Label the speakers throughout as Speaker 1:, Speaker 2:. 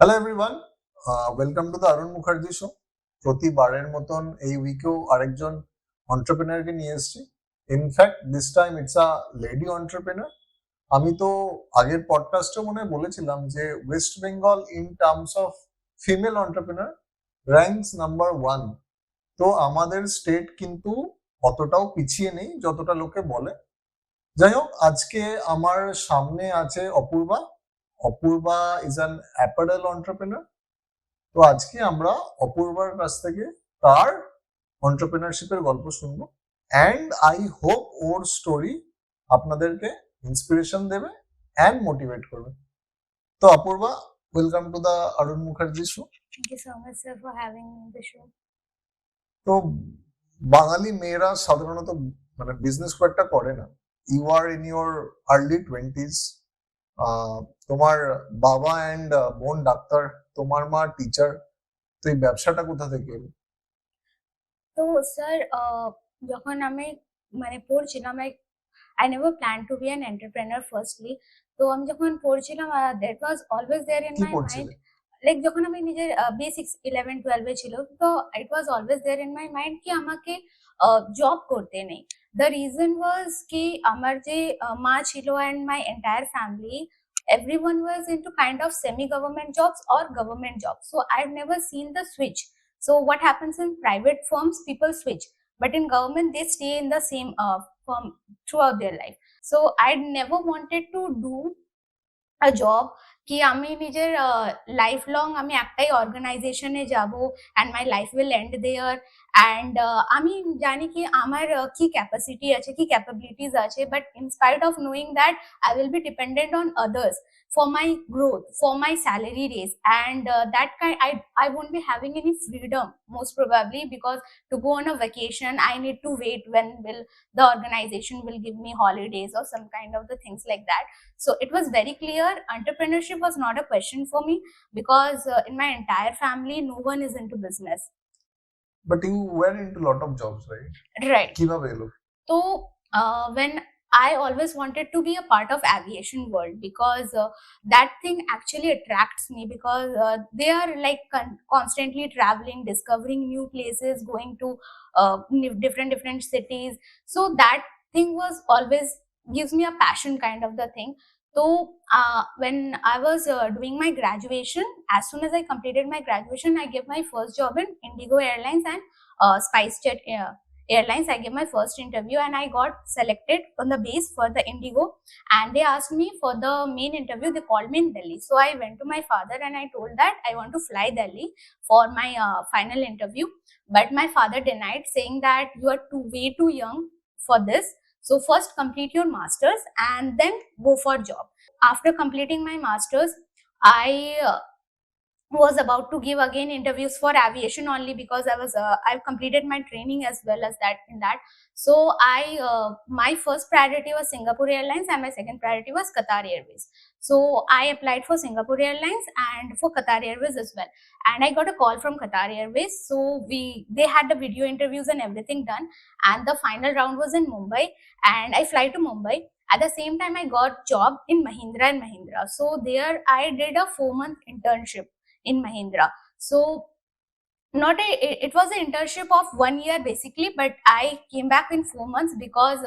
Speaker 1: Hello everyone, welcome to the Arun Mukherjee show. প্রতিবারের মতন এই উইকেও আরেকজন অন্টারপ্রেনারকে নিয়ে এসেছি। In fact this time it's a lady entrepreneur. আমি তো আগের পডকাস্টেও মনে হয় বলেছিলাম যে West Bengal in terms of female entrepreneur ranks number 1। তো আমাদের স্টেট কিন্তু অতটাও পিছিয়ে নেই যতটা লোকে বলে। যাই হোক, আজকে আমার সামনে আছে Apurva. Apurva is an apparel entrepreneur. তো আজকে আমরা অপূর্বার কাছ থেকে তার এন্টারপ্রেনারশিপের গল্প শুনবো, and I hope or story আপনাদেরকে ইন্সপিরেশন দেবে অ্যান্ড মোটিভেট করবে। তো Apurva, welcome to the Arun Mukherjee show.
Speaker 2: Thank you so much, sir, for having me in the show.
Speaker 1: তো বাঙালি মেয়েরা সাধারণত মানে বিজনেস খুব একটা করে না। You are in your early 20s। তোমার বাবা অ্যান্ড বোন ডাক্তার, তোমার মা টিচার। তো এই ব্যবসাটা কোথা থেকে এলো?
Speaker 2: তো স্যার যখন আমি মানে পড়ছিলাম I never planned to be an entrepreneur firstly. তো আমি যখন পড়ছিলাম that was always there in
Speaker 1: কি
Speaker 2: my mind.
Speaker 1: পড়ছিলে?
Speaker 2: লাইক যখন আমি নিজের বেসিক্স 11-12 এ ছিল, তো it was always there in my mind কি আমাকে জব করতে নেই। দ্য রিজন ওয়াজ কি আমার যে মা ছিল and my entire family, everyone was into kind of semi government jobs or government jobs, so I've never seen the switch. So what happens in private firms, people switch, but in government they stay in the same firm throughout their life. So I'd never wanted to do a job কি আমি নিজের life long আমি একটাই অর্গানাইজেশনে যাব and my life will end there. And আমি জানি কি আমার কি ক্যাপাসিটি আছে, কি ক্যাপাবিলিটিস আছে, but in spite of knowing that I will be dependent on others for my growth, for my salary raise, and that kind I won't be having any freedom most probably, because to go on a vacation I need to wait when will the organization will give me holidays or some kind of the things like that. So it was very clear entrepreneurship was not a question for me, because in my entire family no one is into business.
Speaker 1: But you were into a lot of jobs, right?
Speaker 2: Right.
Speaker 1: কিভাবে এলো?
Speaker 2: So when I always wanted to be a part of aviation world, because that thing actually attracts me, because they are like constantly traveling, discovering new places, going to different cities. So that thing was always gives me a passion kind of the thing. So when I was doing my graduation, as soon as I completed my graduation, I gave my first job in Indigo Airlines and SpiceJet Airlines. I gave my first interview and I got selected on the base for the Indigo, and they asked me for the main interview. They called me in Delhi, so I went to my father and I told that I want to fly Delhi for my final interview, but my father denied, saying that you are way too young for this, so first complete your masters and then go for job. After completing my masters, I was about to give again interviews for aviation only, because I've completed my training as well as that in that. So my first priority was Singapore Airlines and my second priority was Qatar Airways. So I applied for Singapore Airlines and for Qatar Airways as well, and I got a call from Qatar Airways. So they had the video interviews and everything done, and the final round was in Mumbai, and I fly to Mumbai. At the same time, I got job in Mahindra and Mahindra. So there I did a 4-month internship in Mahindra. So not it was an internship of 1 year basically, but I came back in 4 months, because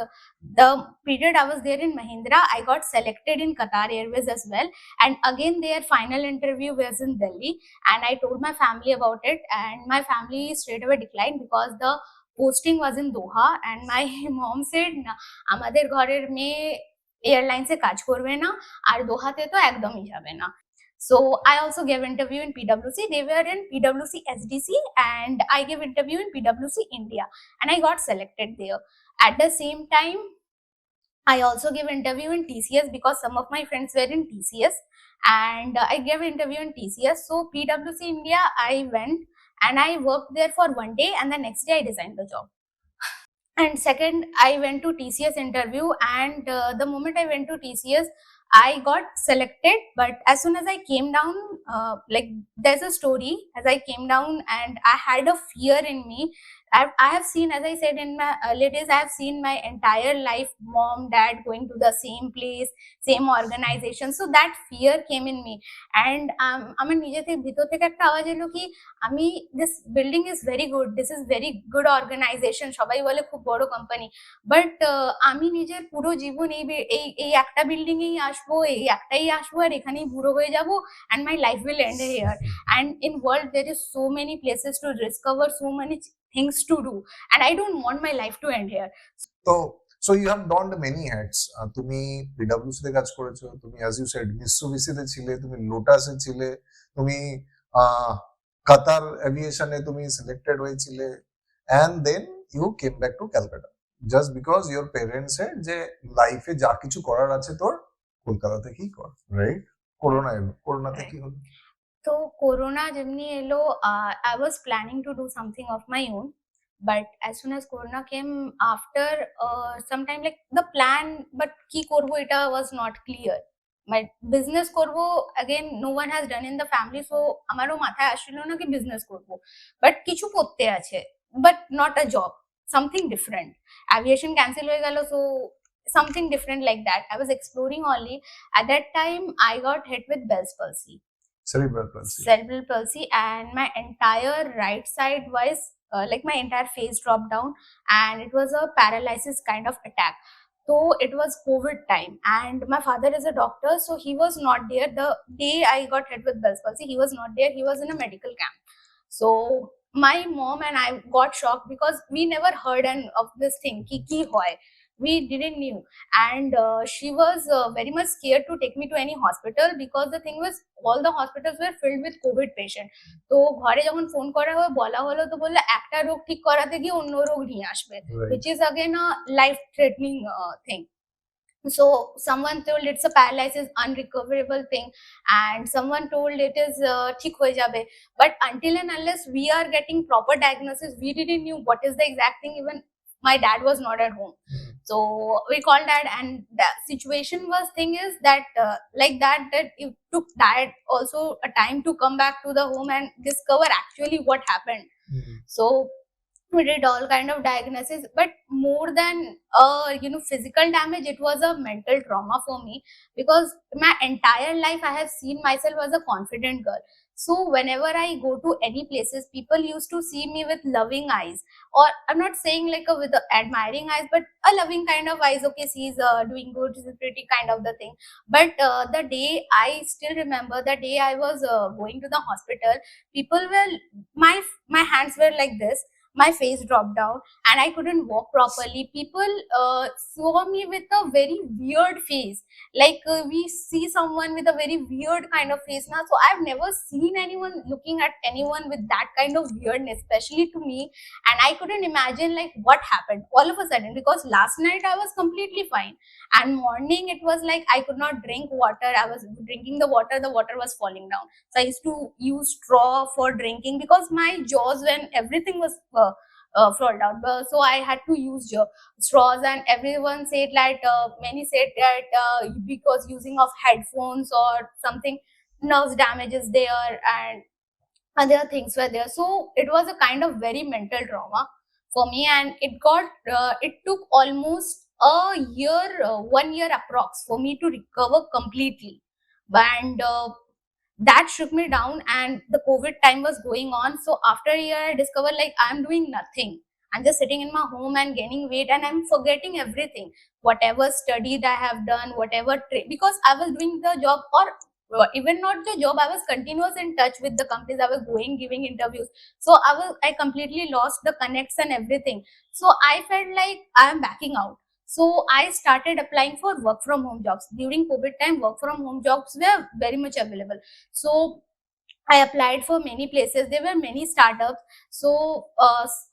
Speaker 2: the period I was there in Mahindra, I got selected in Qatar Airways as well, and again their final interview was in Delhi, and I told my family about it, and my family straight away declined because the posting was in Doha, and my mom said না আমাদের ঘরের মেয়ে এয়ারলাইন্সে কাজ করবে না আর দোহাতে তো একদমই যাবে না. So I also gave interview in PwC. They were in PwC SDC, and I gave interview in PwC India, and I got selected there. At the same time, I also gave interview in TCS, because some of my friends were in TCS, and I gave interview in TCS. So PwC India, I went and I worked there for 1 day, and the next day I resigned the job. And second, I went to TCS interview, and the moment I went to TCS, I got selected. But as soon as I came down, like there's a story, as I came down and I had a fear in me I have seen, as I said in my early days, I have seen my entire life, mom, dad going to the same place, same organization. So that fear came in me. And আমার নিজে থেকে ভিতর থেকে একটা আওয়াজ এলো কি আমি this building is very good, this is very good organisation, সবাই বলে খুব বড় কোম্পানি, বাট আমি নিজের পুরো জীবন এই একটা বিল্ডিং এই আসবো, এই একটাই আসবো আর এখানেই বুড়ো হয়ে যাব, and my life will end here. And in world there is so many places to discover, so many things to do, and I don't want my life to end here.
Speaker 1: So you have donned many hats. তুমি পিডব্লিউসি তে কাজ করেছো, তুমি as you said Mitsubishi তে ছিলে, তুমি লোটাসে ছিলে, তুমি কাতার এভিয়েশনে তুমি selected হয়েছিলে, and then you came back to Calcutta just because your parents said যে লাইফে যা কিছু করার আছে তোর কলকাতা থেকেই কর, রাইট? করোনা এলো, করোনাতে কি হলো?
Speaker 2: তো করোনা যেমনি এলো, I was planning to do something of my own, but as soon as corona came, after sometime like the plan, but কি করব এটা was not clear. My business করব, again no one has done in the family, so আমারও মাথায় আসছিল না কি business করব, but কিছু করতে আছে, but not a job, something different. Aviation cancel হয়ে গেল, so something different like that. I was exploring only. At that time I got hit with Bell's palsy, cerebral palsy, and my entire right side was like my entire face dropped down, and it was a paralysis kind of attack. So it was COVID time, and my father is a doctor, so he was not there the day I got hit with Bell's palsy. He was not there, he was in a medical camp. So my mom and I got shocked because we never heard of this thing ki hoy, we didn't knew. And she was very much scared to take me to any hospital because the thing was all the hospitals were filled with COVID patient. তো ঘরে যখন phone করা হয় বলা হলো, তো বললো একটা রোগ ঠিক করাতে গিয়ে অন্য রোগ নিয়ে আসবে, which is again a life threatening thing. So someone told it's a paralysis, unrecoverable thing, and someone told it is ঠিক হয়ে যাবে, but until and unless we are getting proper diagnosis, we didn't knew what is the exact thing. Even my dad was not at home, so we called dad, and the situation was thing is that like that it took dad also a time to come back to the home and discover actually what happened. So we did all kind of diagnosis, but more than physical damage, it was a mental trauma for me, because my entire life I have seen myself as a confident girl. So whenever I go to any places, people used to see me with loving eyes, or I'm not saying like with admiring eyes, but a loving kind of eyes. Okay, she's doing good, she's pretty kind of the thing. But the day, I still remember the day I was going to the hospital, people were my hands were like this, my face dropped down, and I couldn't walk properly. People saw me with a very weird face, like we see someone with a very weird kind of face now. So I've never seen anyone looking at anyone with that kind of weirdness, especially to me. And I couldn't imagine like what happened all of a sudden, because last night I was completely fine, and morning it was like I could not drink water. I was drinking the water was falling down, so I used to use straw for drinking because my jaws, when everything was fall down, so I had to use straws. And everyone said that many said that because using of headphones or something, nerves damage is there and other things were there. So it was a kind of very mental trauma for me, and it took almost a year, 1 year approx for me to recover completely. And that shook me down, and the COVID time was going on. So after a year I discovered like I'm doing nothing, I'm just sitting in my home and gaining weight, and I'm forgetting everything, whatever study that I have done, whatever because I was doing the job, or even not the job, I was continuous in touch with the companies, I was going giving interviews. So I completely lost the connects and everything. So I felt like I am backing out. So I started applying for work from home jobs. During COVID time, work from home jobs were very much available. So I applied for many places. There were many startups. So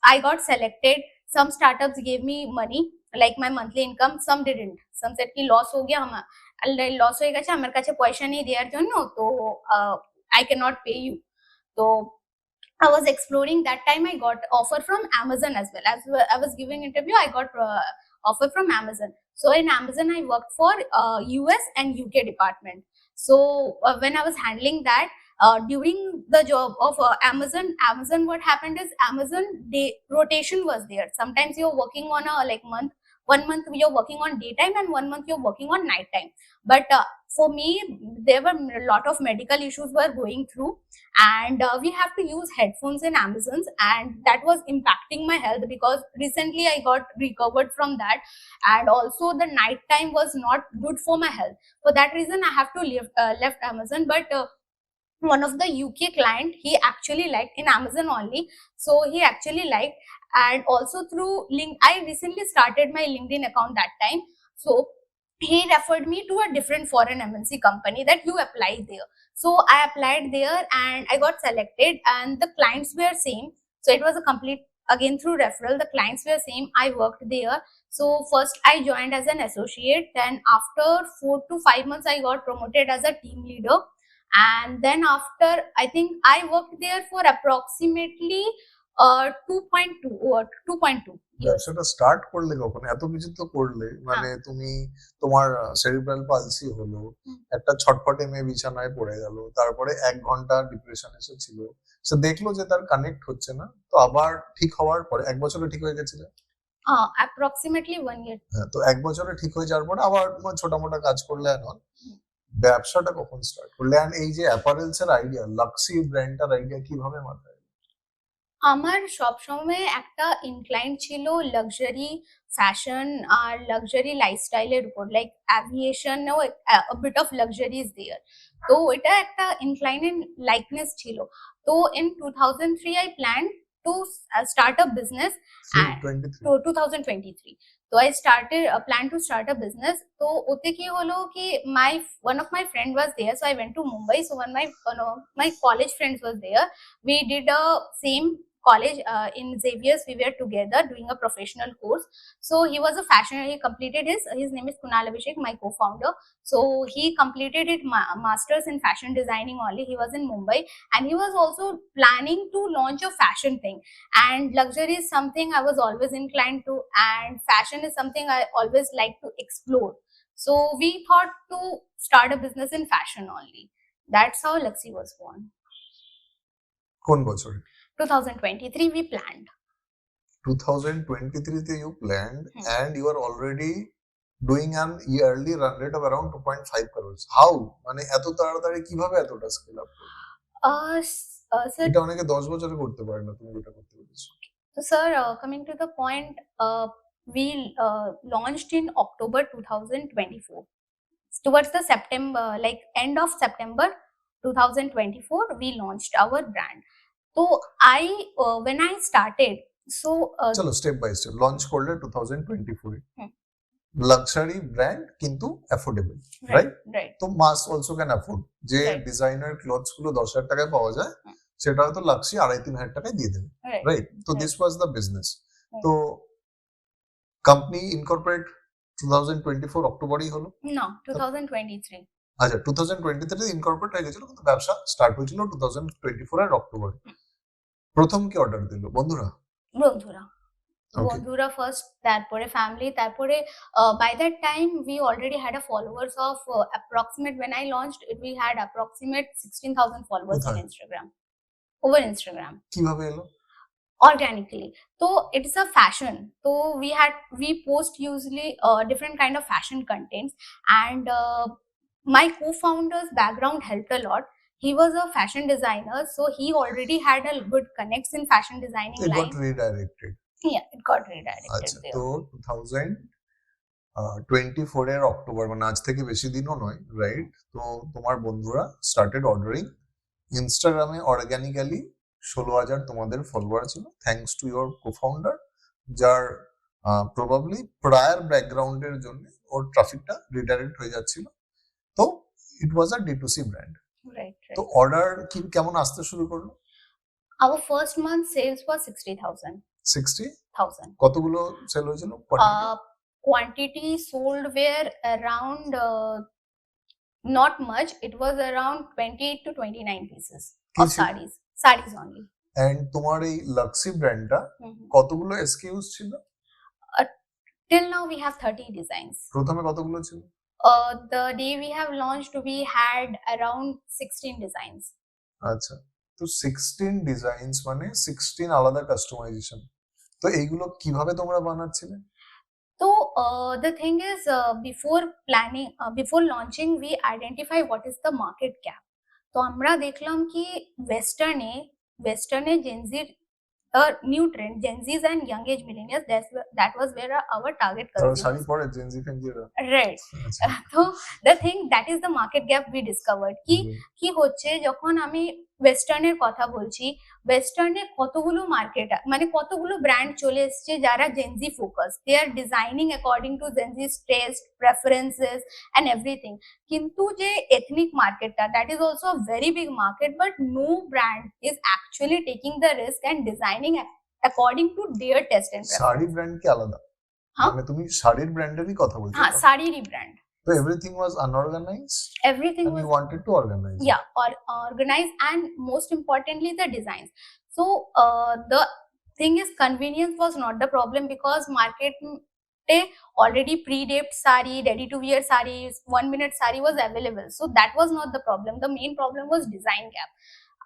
Speaker 2: I got selected. Some startups gave me money, like my monthly income. Some didn't. Some said ki loss ho gaya, loss হয়ে গেছে, আমার কাছে পয়সা নেই দেওয়ার জন্য, তো I cannot pay you. So I was exploring. That time I got offer from Amazon as well. As I was giving interview, I got offer from Amazon. So in Amazon I worked for US and UK department. So when I was handling that, during the job of Amazon, what happened is Amazon day rotation was there. Sometimes you're working on a like month, 1 month you're working on daytime and 1 month you're working on nighttime. But for me, there were a lot of medical issues were going through, and we have to use headphones in Amazons, and that was impacting my health because recently I got recovered from that, and also the night time was not good for my health. For that reason I have to leave left Amazon. But one of the UK client, he actually liked in Amazon only, so he actually liked. And also through link, I recently started my LinkedIn account that time, so he referred me to a different foreign MNC company that you apply there. So I applied there and I got selected, and the clients were same. So it was a complete, again through referral, the clients were same. I worked there. So first I joined as an associate, then after 4 to 5 months I got promoted as a team leader, and then after I think I worked there for approximately 2.2 or 2.2 years.
Speaker 1: ব্যবসাটা start করলে কখন? এত কিছু তো করলে, মানে তুমি তোমার সেরিব্রাল পালসি হলো, একটা ছটফটে মেয়ে বিছানায় পড়ে গেল, তারপরে 1 ঘন্টা ডিপ্রেশন এসেছিল, সে দেখলো যে তার কানেক্ট হচ্ছে না, তো আবার ঠিক হওয়ার পরে 1 বছরে ঠিক হয়ে গেছিল।
Speaker 2: approximately 1 year.
Speaker 1: হ্যাঁ, তো 1 বছরে ঠিক হয়ে যাওয়ার পরে আবার ছোট মোটা কাজ করলে এখন ব্যবসাটা কখন স্টার্ট করলে? এন্ড এই যে অ্যাপারেলস এর আইডিয়া, লাক্সি ব্র্যান্ডটার আইডিয়া কিভাবে মাথায়?
Speaker 2: আমার সবসময় একটা ইনক্লাইন ছিল লাক্সারি ফ্যাশন আর লাক্সারি লাইফস্টাইলের উপর, লাইক অ্যাভিয়েশনও bit of luxury is there. তো এটা একটা ইনক্লাইন লাইকনেস ছিল। তো in 2003 I plan to start a business. 2023. So I started a plan to start a business. So ote ki holo ki one of my friend was there, so I went to Mumbai. So my college friends was there. We did a same college in Xavier's. We were together doing a professional course. So he was a fashion, he completed his name is Kunal Avishek, my co-founder. So he completed it masters in fashion designing only. He was in Mumbai, and he was also planning to launch a fashion thing. And luxury is something I was always inclined to, and fashion is something I always like to explore. So we thought to start a business in fashion only. That's how Luxy was born.
Speaker 1: কোন বছরে?
Speaker 2: 2023 we planned.
Speaker 1: 2023 তে you planned, and you are already doing an yearly run rate of around 2.5 crores. How? মানে এত তাড়াতাড়ি কিভাবে এতটা scale up করলে?
Speaker 2: Sir,
Speaker 1: এটা অনেকে 10 বছরে করতে পারে না, তুমি এটা করতে পেরেছো।
Speaker 2: So sir, coming to the point, we launched in October 2024. Towards the September, like end of September 2024, we launched our brand. So when I started, so
Speaker 1: চলো স্টেপ বাই স্টেপ। লঞ্চ করলে 2024 লাক্সারি ব্র্যান্ড কিন্তু affordable, right? তো মাস also can afford. যে designer clothes গুলো 10,000 টাকায় পাওয়া যায়, সেটা হয়তো লাক্সি 2,500 টাকায় দিয়ে দেবে, রাইট? তো দিস ওয়াজ দ্য বিজনেস। তো কোম্পানি ইনকর্পোরেট 2024 অক্টোবরই হলো?
Speaker 2: না, 2023।
Speaker 1: আচ্ছা, 2023 ইনকর্পোরেট হয়ে গেছিল, কিন্তু ব্যবসা স্টার্ট হয়েছিল 2024 এর অক্টোবরে। প্রথম কি অর্ডার দিল? বন্ধুরা
Speaker 2: বন্ধুরা ফার্স্ট, তারপরে ফ্যামিলি, তারপরে by that time we already had a followers of approximate, when I launched it we had approximate 16,000 followers on Instagram, over Instagram.
Speaker 1: কিভাবে এলো?
Speaker 2: Organically. So it's a fashion, so we post usually different kind of fashion contents, and my co-founder's background helped a lot. He was a fashion designer, so he already had a good connects in fashion designing line.
Speaker 1: It got redirected.
Speaker 2: Yeah, it got redirected.
Speaker 1: আচ্ছা, তো 2024 এর October, মানে আজ থেকে বেশি দিনও নয়, right? তো তোমার বন্ধুরা স্টার্টেড অর্ডারিং। ইনস্টাগ্রামে অর্গানিক্যালি 16,000 তোমাদের ফলোয়ার ছিল, থ্যাঙ্কস টু ইয়োর কো-ফাউন্ডার, যার প্রবাবলি প্রায়ার ব্যাকগ্রাউন্ডের জন্য ওর ট্রাফিকটা রিডাইরেক্ট হয়ে যাচ্ছিল। তো it was a D2C brand,
Speaker 2: right?
Speaker 1: তো অর্ডার কি কেমন আসতে শুরু করলো?
Speaker 2: Our first month sales was 60,000.
Speaker 1: 60,000 কতগুলো সেল হয়েছিল?
Speaker 2: Quantity sold were around not much, it was around 28 to 29 pieces of sarees only.
Speaker 1: And তোমার এই লাক্সি ব্র্যান্ডটা কতগুলো SKUs ছিল?
Speaker 2: Till now we have 30 designs.
Speaker 1: প্রথমে কতগুলো ছিল?
Speaker 2: The day we have launched we had around 16 designs.
Speaker 1: আচ্ছা, তো 16 ডিজাইনস মানে 16 আলাদা কাস্টমাইজেশন, তো এইগুলো কিভাবে তোমরা বানাচ্ছিলে?
Speaker 2: So the thing is, before launching, we identify what is the market gap. তো আমরা দেখলাম কি ওয়েস্টার্নে জেনজির new trend, Gen Zs and young age millennials, that was where our target
Speaker 1: তারা শাড়ি
Speaker 2: consumers.
Speaker 1: পরে জেনজি ফেনজিরা?
Speaker 2: Right.
Speaker 1: আচ্ছা।
Speaker 2: So the thing, that is the market gap we discovered কি হচ্ছে যখন আমি ওয়েস্টার্নের কথা বলছি, ওয়েস্টার্নে কতগুলো মার্কেট মানে কতগুলো ব্র্যান্ড চলে এসছে যারা Gen Z focus, they are designing according to Gen Z's taste preferences and everything. কিন্তু যে এথনিক মার্কেটটা, that is also a very big market, but no brand is actually taking the risk and designing according to their taste and
Speaker 1: sari brand কি আলাদা? মানে তুমি শাড়ির ব্র্যান্ডেরই কথা বলছো?
Speaker 2: হ্যাঁ, শাড়িরই brand.
Speaker 1: So everything was unorganized?
Speaker 2: Everything
Speaker 1: and
Speaker 2: was,
Speaker 1: you wanted to organize it.
Speaker 2: Yeah, or organized, and most importantly the designs. So the thing is, convenience was not the problem, because market already pre-draped sari, ready to wear sarees, 1 minute sari was available, so that was not the problem. The main problem was design gap.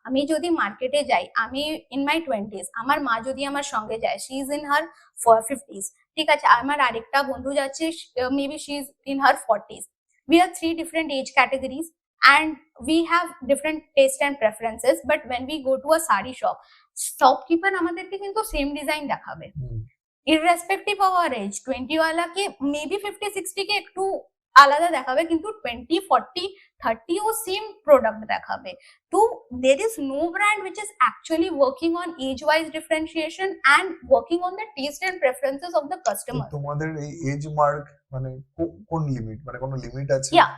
Speaker 2: আমি যদি মার্কেটে যাই, আমি in my 20s, আমার মা যদি আমার সঙ্গে যায়, she is in her 50s, ঠিক আছে, আমার আরেকটা বন্ধু যাচ্ছে, maybe she is in her 40s, we are 3 different age categories and we have different taste and preferences, but when we go to a sari shopkeeper আমাদেরকে কিন্তু same design দেখাবে, irrespective of our age. 20 ওয়ালা কে maybe 50-60 কে একটু আলাদা দেখাবে, কিন্তু 20-40-30 ও same product দেখাবে। তো there is no brand which is actually working on age wise differentiation and working on the taste and preferences of the customer.
Speaker 1: তোমাদের এই এজ মার্ক মানে কোন লিমিট, মানে কোন লিমিট আছে?
Speaker 2: Yeah,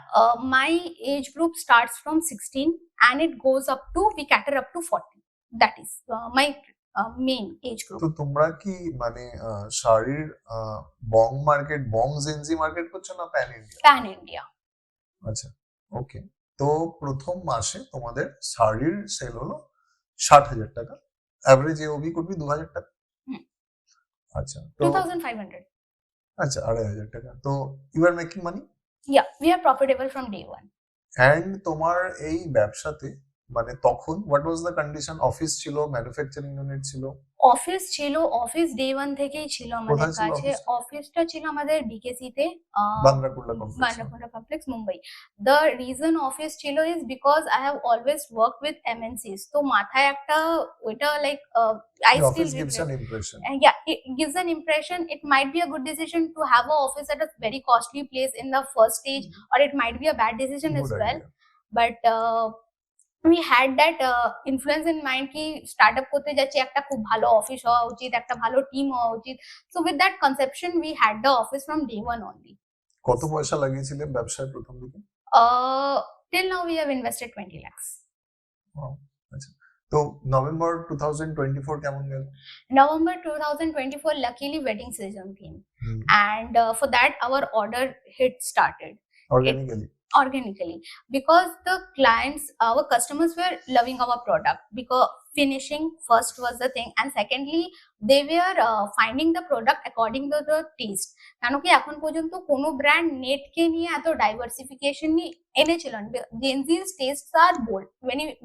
Speaker 2: my age group starts from 16 and it goes up to, we cater up to 40. That is my main age group.
Speaker 1: তো তোমরা কি মানে শাড়ির বং মার্কেট, বং জেনজি মার্কেট করছো না প্যান ইন্ডিয়া?
Speaker 2: Pan India.
Speaker 1: আচ্ছা, ওকে। তো প্রথম মাসে তোমাদের শাড়ির সেল হলো 60,000 টাকা, অ্যাভারেজ এওবি করবি 2,000 টাকা। আচ্ছা, তো
Speaker 2: 2,500।
Speaker 1: আচ্ছা, 2,500 টাকা। তো you are making money?
Speaker 2: Yeah, we are profitable from day one.
Speaker 1: And তোমার এই ব্যবসাতে মানে তখন what was the condition? Office ছিল, ম্যানুফ্যাকচারিং ইউনিট ছিল?
Speaker 2: অফিস ছিল, অফিস ডে ওয়ান থেকেই ছিল আমাদের কাছে। অফিসটা ছিল আমাদের বিকেসি তে,
Speaker 1: বান্দ্রাকুল্লা
Speaker 2: complex, Mumbai. The reason office ছিল is because I have always work with এমএনসিস, তো মাথায় একটা ওইটা like I still
Speaker 1: gives an impression.
Speaker 2: Yeah, it gives an impression. It might be a good decision to have an office at a very costly place in the first stage, or it might be a bad decision as well. But we had that influence in mind ki startup korte jacchi ekta khub bhalo office howa uchit, ekta bhalo team howa uchit. So with that conception we had the office from day one only.
Speaker 1: কত পয়সা লাগিয়েছিলে ব্যবসায় প্রথম দিকে?
Speaker 2: Till now we have invested 20 lakhs.
Speaker 1: Wow. আচ্ছা, তো November 2024 কেমন গেল?
Speaker 2: November 2024 luckily wedding season came, and for that our order hit started organically, because the clients, our customers were loving our product, because finishing first was the thing, and secondly they were finding the product according to the taste. কেন কি এখন পর্যন্ত কোনো brand net কে নিয়ে এত diversification নিয়ে এনেছিল না। Gen Z's tastes are bold.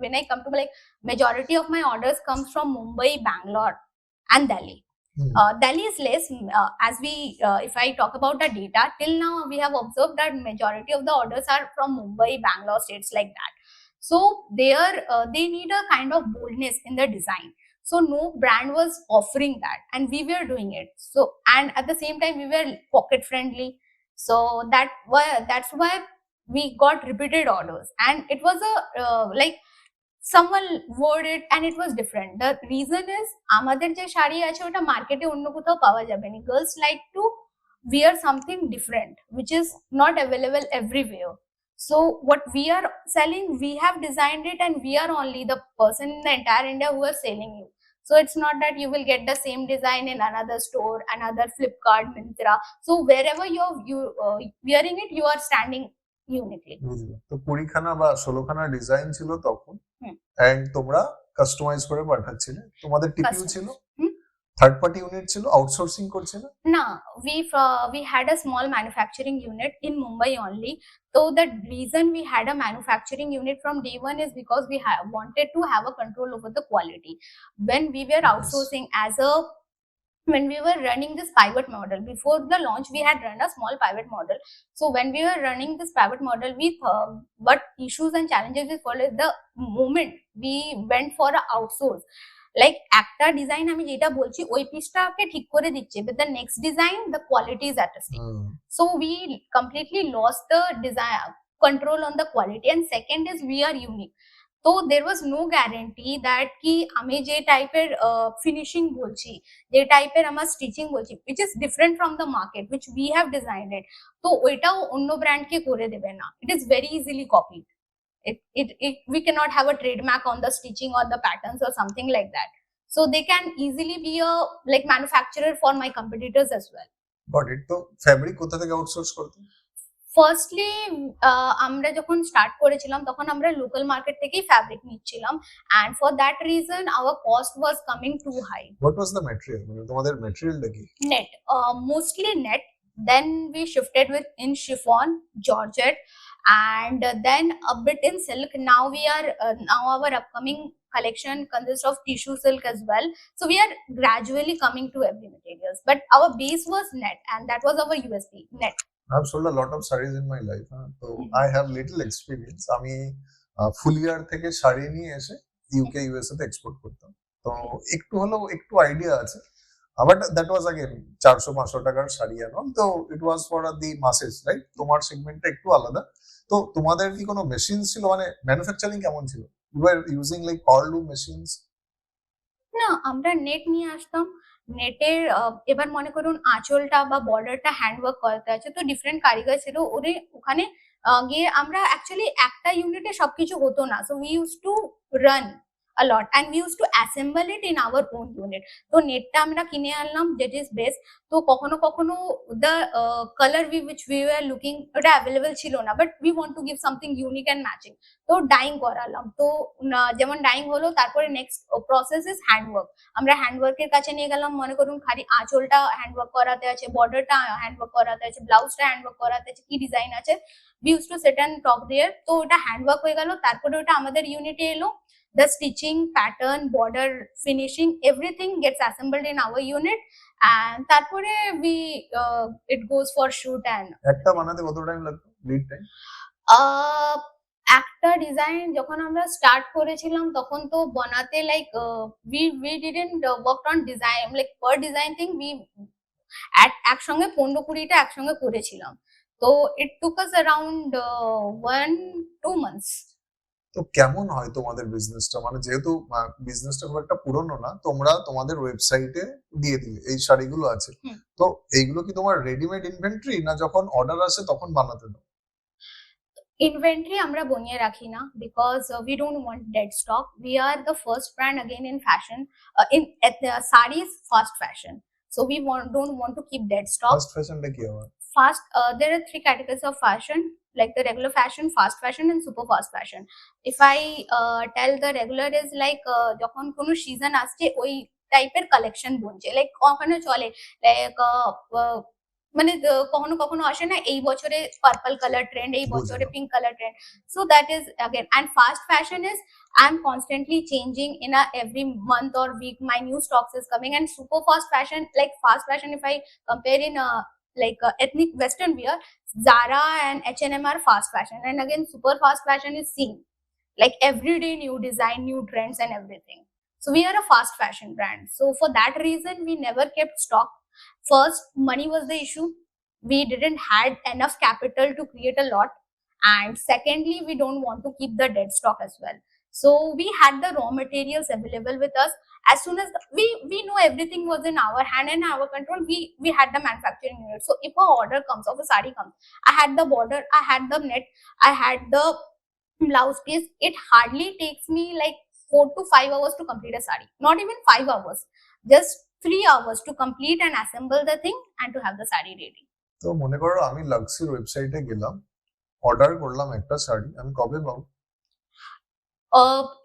Speaker 2: When I come to like majority of my orders comes from Mumbai, Bangalore and Delhi. Delhi is less, as we if I talk about the data, till now we have observed that majority of the orders are from Mumbai, Bangalore, states like that. So they need a kind of boldness in the design, so no brand was offering that, and we were doing it. So, and at the same time we were pocket friendly, so that's why we got repeated orders, and it was a like someone wore it and it was different. The reason is আমাদের যে শাড়ি আছে ওটা মার্কেটে অন্য কোথাও পাওয়া যাবে না। Girls like to wear something different which is not available everywhere. So what we are selling, we have designed it, and we are only the person in the entire India who are selling you. So it's not that you will get the same design in another store, another Flipkart, Myntra. So wherever you wearing it, you are standing uniquely.
Speaker 1: তো 20খানা বা 16খানা design ছিল তখন, and তোমরা customise করে পাঠাচ্ছিলে, তোমাদের TPU ছিল? Third party unit ছিল, outsourcing করছে না?
Speaker 2: No, we had a small manufacturing unit in Mumbai only. So the reason we had a manufacturing unit from day one is because we wanted to have a control over the quality. When we were
Speaker 1: Yes.
Speaker 2: outsourcing when we were running this pivot model, before the launch we had run a small pivot model. So when we were running this pivot model, we what issues and challenges we followed the moment we went for a outsource. Like একটা design আমি যেটা বলছি ওই পিসটাকে ঠিক করে দিচ্ছে, but the next design the quality is at stake. So we completely lost the desire control on the quality, and second is we are unique. তো there was no guarantee that কি আমি যে টাইপের ফিনিশিং বলছি, যে টাইপের আমার stitching বলছি, which is different from the market which we have designed it, তো ওইটাও অন্য ব্র্যান্ডকে করে দেবে না. It is very easily copied. We cannot have a trademark on the stitching or the patterns or something like that. So they can easily be a like manufacturer for my competitors as well.
Speaker 1: Got it. তো fabric কোথা থেকে outsource করতে?
Speaker 2: Firstly আমরা যখন start করেছিলাম তখন আমরা local market থেকেই ফ্যাব্রিক নিচ্ছিলাম, and for that reason our cost was coming too high.
Speaker 1: What was the material? মানে তোমাদের ম্যাটেরিয়ালটা কি?
Speaker 2: Net, mostly net. Then we shifted with in chiffon, georgette, and then a bit in silk. Now our upcoming collection consists of tissue silk as well. So we are gradually coming to every materials, but our base was net, and that was our USP, net.
Speaker 1: I have sold a lot of sarees in my life, so I have little experience. আমি ফুল ইয়ার থেকে শাড়ি নিয়ে এসে UK USA তে export করতাম, তো একটু হলেও একটু আইডিয়া আছে। বাট দ্যাট ওয়াজ अगेन 400-500 টাকার শাড়ি আর অল, তো it was for the মাসেস, right? তোমার সেগমেন্টটা একটু আলাদা। তো তোমাদের কি কোনো মেশিন ছিল, মানে ম্যানুফ্যাকচারিং কেমন ছিল? You are using like power loom machines?
Speaker 2: না, আমরা নেট নিয়ে আসতাম। নেটের এবার মনে করুন আঁচলটা বা বর্ডারটা হ্যান্ডওয়ার্ক করাতে আছে, তো ডিফারেন্ট কারিগর ছিল ওখানে গিয়ে আমরা অ্যাকচুয়ালি একটা ইউনিটে সবকিছু হতো না, so we use to run a lot and we used to assemble it in our own unit. তো নেটটা আমরা কিনে আনলাম, that is best. তো কখনো কখনো the color which we were looking ওটা অ্যাভেলেবল ছিল না, but we want to give something unique and matching, তো ডাইং করালাম। তো যেমন ডাইং হলো, তারপরে নেক্সট প্রসেস ইজ হ্যান্ডওয়ার্ক। আমরা হ্যান্ডওয়ার্কের কাছে নিয়ে গেলাম, মনে করুন খালি আঁচলটা হ্যান্ডওয়ার্ক করাতে আছে, বর্ডারটা হ্যান্ডওয়ার্ক করাতে আছে, ব্লাউজটা হ্যান্ডওয়ার্ক করাতে আছে, কি ডিজাইন আছে, we used to sit and talk there. তো ওটা হ্যান্ডওয়ার্ক হয়ে গেল, তারপরে ওটা আমাদের ইউনিটে এলো। The stitching, pattern, border, finishing, everything gets assembled in our unit, and তারপরে we it goes for shoot. And
Speaker 1: একটা বানাতে কত টাইম লাগতো, লিড টাইম?
Speaker 2: একটা ডিজাইন যখন আমরা স্টার্ট করেছিলাম তখন তো বানাতে like we didn't work on design like per design thing, we একসঙ্গে 15-20টা একসঙ্গে করেছিলাম, তো it took us around 1-2 months.
Speaker 1: তো কেমন হয় তোমাদের বিজনেসটা? মানে যেহেতু বিজনেসটা খুব একটা পুরনো না, তোমরা তোমাদের ওয়েবসাইটে দিয়ে দিলে এই শাড়িগুলো আছে, তো এইগুলো কি তোমার রেডিমেড ইনভেন্টরি, না যখন অর্ডার আসে তখন বানাতে দাও?
Speaker 2: ইনভেন্টরি আমরা বনিয়ে রাখি না, because we don't want dead stock. We are the first brand again in fashion, in sarees fast fashion, so we don't want to keep dead stock.
Speaker 1: Fast ফ্যাশনটা কি হয়?
Speaker 2: Fast, there are 3 categories of fashion, like the regular fashion, fast fashion and super fast fashion. If I tell the regular is like যখন কোনো season আসছে ওই টাইপের collection বনছে, like ওখানে চলে লাইক মানে কখনো কখনো আসে না, এই বছরে পার্পল কালার ট্রেন্ড, এই বছরে pink colour trend, so that is again. And fast fashion is I'm constantly changing in a every month or week my new stocks is coming. And super fast fashion, like fast fashion, if I compare in like ethnic western wear, Zara and H&M are fast fashion, and again super fast fashion is seen like everyday new design, new trends and everything. So we are a fast fashion brand, so for that reason we never kept stock. First, money was the issue, we didn't had enough capital to create a lot, and secondly we don't want to keep the dead stock as well. So we had the raw materials available with us. As soon as we know everything was in our hand and our control, we had the manufacturing unit. So if a order comes of a sari comes, I had the border, I had the net, I had the blouse piece. It hardly takes me like 4 to 5 hours to complete a sari, not even 5 hours, just 3 hours to complete and assemble the thing and to have the sari ready.
Speaker 1: তো মনে করো আমি লাক্সির ওয়েবসাইটে গেলাম, order করলাম একটা শাড়ি, আমি কবে পাবো?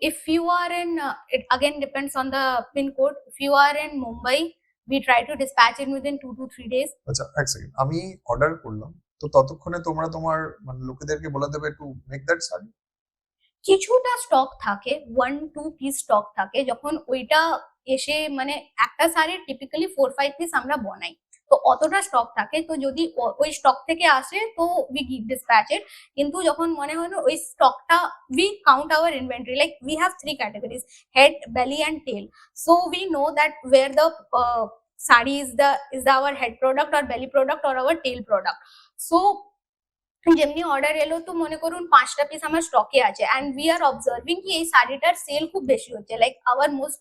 Speaker 2: If you are in, it again depends on the pin code. If you are in Mumbai, we try to dispatch it within 2 to 3 days.
Speaker 1: আচ্ছা এক সেকেন্ড, আমি অর্ডার করলাম, তো ততক্ষণে তোমরা তোমার মানে লোকেদেরকে বলে দেবে টু মেক দ্যাট শাড়ি?
Speaker 2: কিছুটা স্টক থাকে, 1-2 পিস স্টক থাকে, যখন ওইটা এসে মানে একটা শাড়ির টিপিক্যালি 4-5 পিস আমরা বানাই, তো অতটা স্টক থাকে, তো যদি ওই স্টক থেকে আসে তো উই গিভ ডিসপ্যাচ ইট। কিন্তু যখন মনে হয় না ওই স্টকটা, we count our inventory, like we have 3 categories, head, belly and tail, so we know that where the sari is our head product or belly product or our tail product. So যেমনি order এলো তো মনে করুন 5টা piece আমার স্টকে আছে, and we are observing কি এই শাড়িটার সেল খুব বেশি হচ্ছে, like our most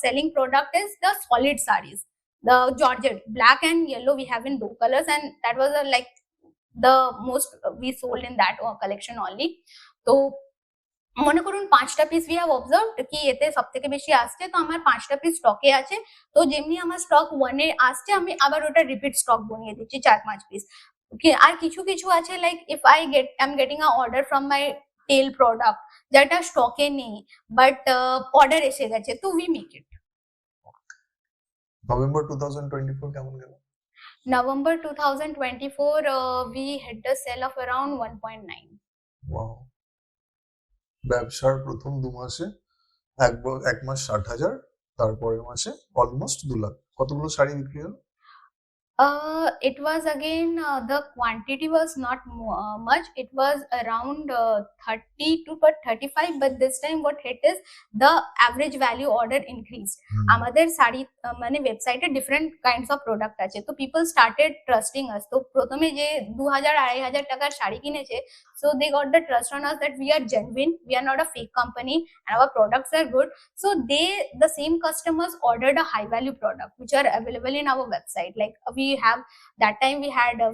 Speaker 2: selling product is the solid sarees, the georgette, black and yellow we have in both colors, and that was like the most we sold in that collection only. তো মনে করুন 5টা piece we have observed কি এতে সব থেকে বেশি আসছে, তো আমার 5টা পিস স্টকে আছে, তো যেমনি আমার স্টক 1 এ আসছে আমি আবার ওটা রিপিট স্টক বানিয়ে দিচ্ছি 4-5 পিস। আর কিছু কিছু আছে like if I am getting a order from my tail product যেটা স্টকে নেই বাট অর্ডার এসে গেছে, তো উই মেক ইট।
Speaker 1: নভেম্বর 2024 কেমন গেল?
Speaker 2: November 2024 we hit the sale of around 1.9.
Speaker 1: Wow, ব্যবসার প্রথম 2 মাসে এক মাস 60,000, তারপরের মাসে অলমোস্ট 2 লাখ। কতগুলো শাড়ি বিক্রি হলো?
Speaker 2: It was again the quantity was not much. It was around 30 to 35, but this time what hit is the average value order increased. আমাদের শাড়ি মানে ওয়েবসাইটে ডিফারেন্ট কাইন্ডস অফ প্রোডাক্ট আছে, তো পিপল স্টার্টেড ট্রাস্টিং আস। তো প্রথমে যে 2,000-2,500 টাকার শাড়ি কিনেছে, so they got the trust on us that we are genuine, we are not a fake company, and our products are good. So the same customers ordered a high value product which are available in our website. Like we have that time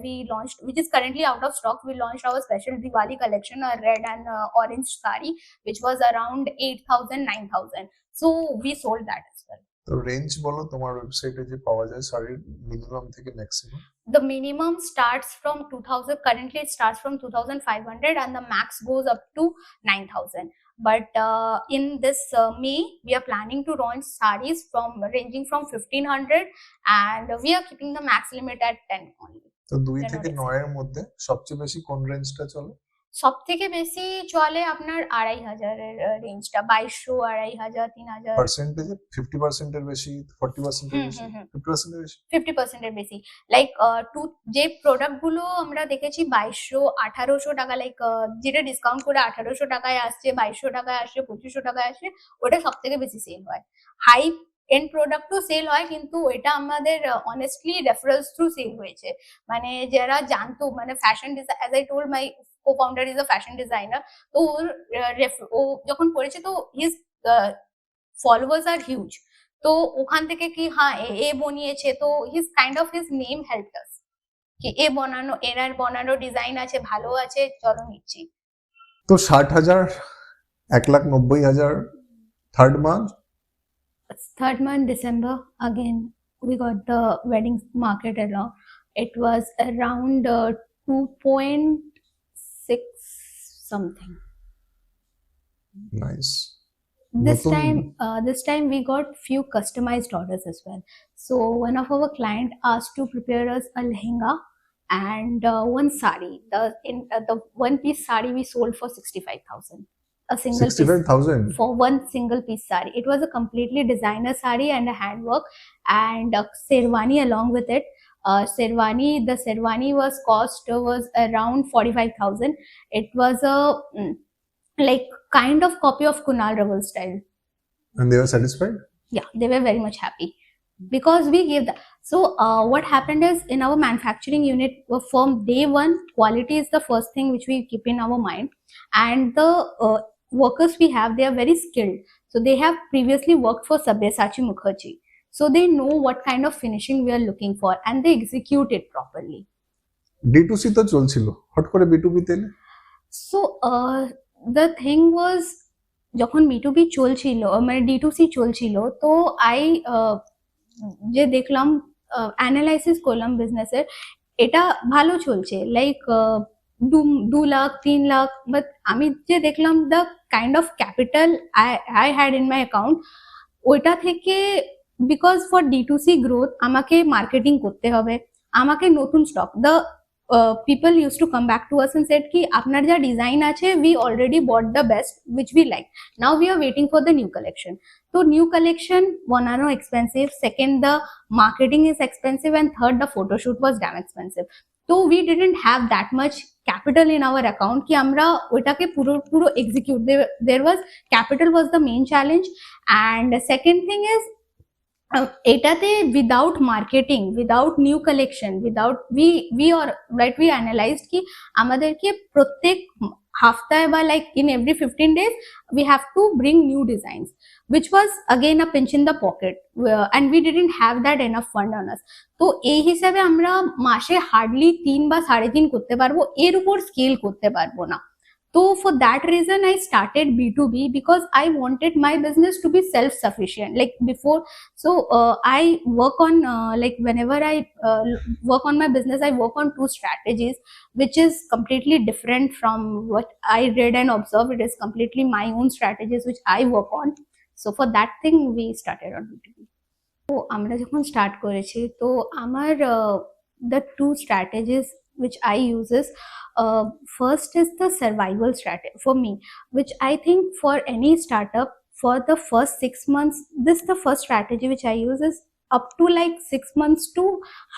Speaker 2: we launched, which is currently out of stock, we launched our special Diwali collection, a red and orange sari, which was around 8,000-9,000, so we sold that as well.
Speaker 1: তো range বলো তোমার ওয়েবসাইটে যে পাওয়া যায় শাড়ির minimum থেকে maximum.
Speaker 2: The minimum starts from 2,000, currently it starts from 2,500 and the max goes up to 9,000. But in this May we are planning to launch sarees from ranging from 1,500, and we are keeping the max limit at 10 only.
Speaker 1: তো 2 থেকে 9 এর মধ্যে সবচেয়ে বেশি কোন রেঞ্জটা চলে?
Speaker 2: সব থেকে বেশি চলে আপনার 2,500 এর রেঞ্জটা, 2,200, 2,500, 3,000।
Speaker 1: পার্সেন্টেজে 50% এর বেশি, 40% এর বেশি, 50% এর বেশি,
Speaker 2: 50% এর বেশি। লাইক যে প্রোডাক্ট গুলো আমরা দেখেছি 2,200, 1,800 টাকা, লাইক যেটা ডিসকাউন্ট করে 1,800 টাকায় আসছে, 2,200 টাকায় আসছে, 2,500 টাকায় আসছে, ওটা সব থেকে বেশি সেল হয়। হাই এন্ড প্রোডাক্টও সেল হয়, কিন্তু এটা আমাদের অনেস্টলি রেফারেলস থ্রু সেল হয়েছে, মানে যারা জানতো, মানে fashion design, as I told my co-founder is a fashion designer, তো ও যখন পড়েছে তো হিজ ফলোয়ার্স আর হিউজ, তো ওখান থেকে কি হ্যাঁ এ বানিয়েছে, তো his kind of his name helped us কি এ বানানো, এনার বানানো ডিজাইন আছে, ভালো আছে, চলো নিচ্ছি।
Speaker 1: তো 60,000, 1,90,000
Speaker 2: third month December, again we got the wedding market along, it was around 2.6 something.
Speaker 1: Nice.
Speaker 2: This time we got few customized orders as well. So one of our client asked to prepare us a lehenga and one sari. The one piece sari we sold for 65,000. A single
Speaker 1: 65,000
Speaker 2: for one single piece sari. It was a completely designer sari and a handwork and a sherwani along with it. The sherwani was around 45,000. It was a like kind of copy of Kunal Avishek style.
Speaker 1: And they were satisfied?
Speaker 2: Yeah, they were very much happy because we gave that. So what happened is, in our manufacturing unit from day one, quality is the first thing which we keep in our mind, and the workers we have, they are very skilled, so they have previously worked for Sabyasachi Mukherjee, so they know what kind of finishing we are looking for and they execute it properly.
Speaker 1: D2C তো চলছিল, hot করে B2B তেলে?
Speaker 2: So the thing was, যখন B2B চলছিল মানে D2C চলছিল, তো যে দেখলাম অ্যানালাইসিস করলাম বিজনেসের, এটা ভালো চলছে, লাইক 2 লাখ 3 লাখ, বাট আমি যে দেখলাম the kind of capital I had in my account, ওইটা থেকে because for D2C growth আমাকে মার্কেটিং করতে হবে, আমাকে নতুন stock, people used to come back to us and said ki আপনার যা ডিজাইন আছে we already bought the best which we like, now we are waiting for the new collection. So new collection banano expensive, second the marketing is expensive, and third the photo shoot was damn expensive. So we didn't have that much capital in our account ki আমরা ওটাকে পুরো execute. There was capital was the main challenge. And the second thing is এটাতে without marketing, without new collection, without we analyzed কি আমাদেরকে প্রত্যেক হাফতায় বা like in every 15 days we have to bring new designs, which was again a pinch in the pocket, and we didn't have that enough fund on us. তো এই হিসাবে আমরা মাসে hardly 3 বা 3.5 করতে পারবো, এর উপর স্কেল করতে পারবো না। So for that reason I started B2B, because I wanted my business to be self-sufficient like before. So I work on like whenever I work on my business, I work on 2 strategies which is completely different from what I read and observed. It is completely my own strategies which I work on. So for that thing we started on B2B. তো আমরা যখন start করেছি তো আমার the 2 strategies which I use is first is the survival strategy for me, which I think for any startup for the first 6 months, this the first strategy which I use is up to like 6 months to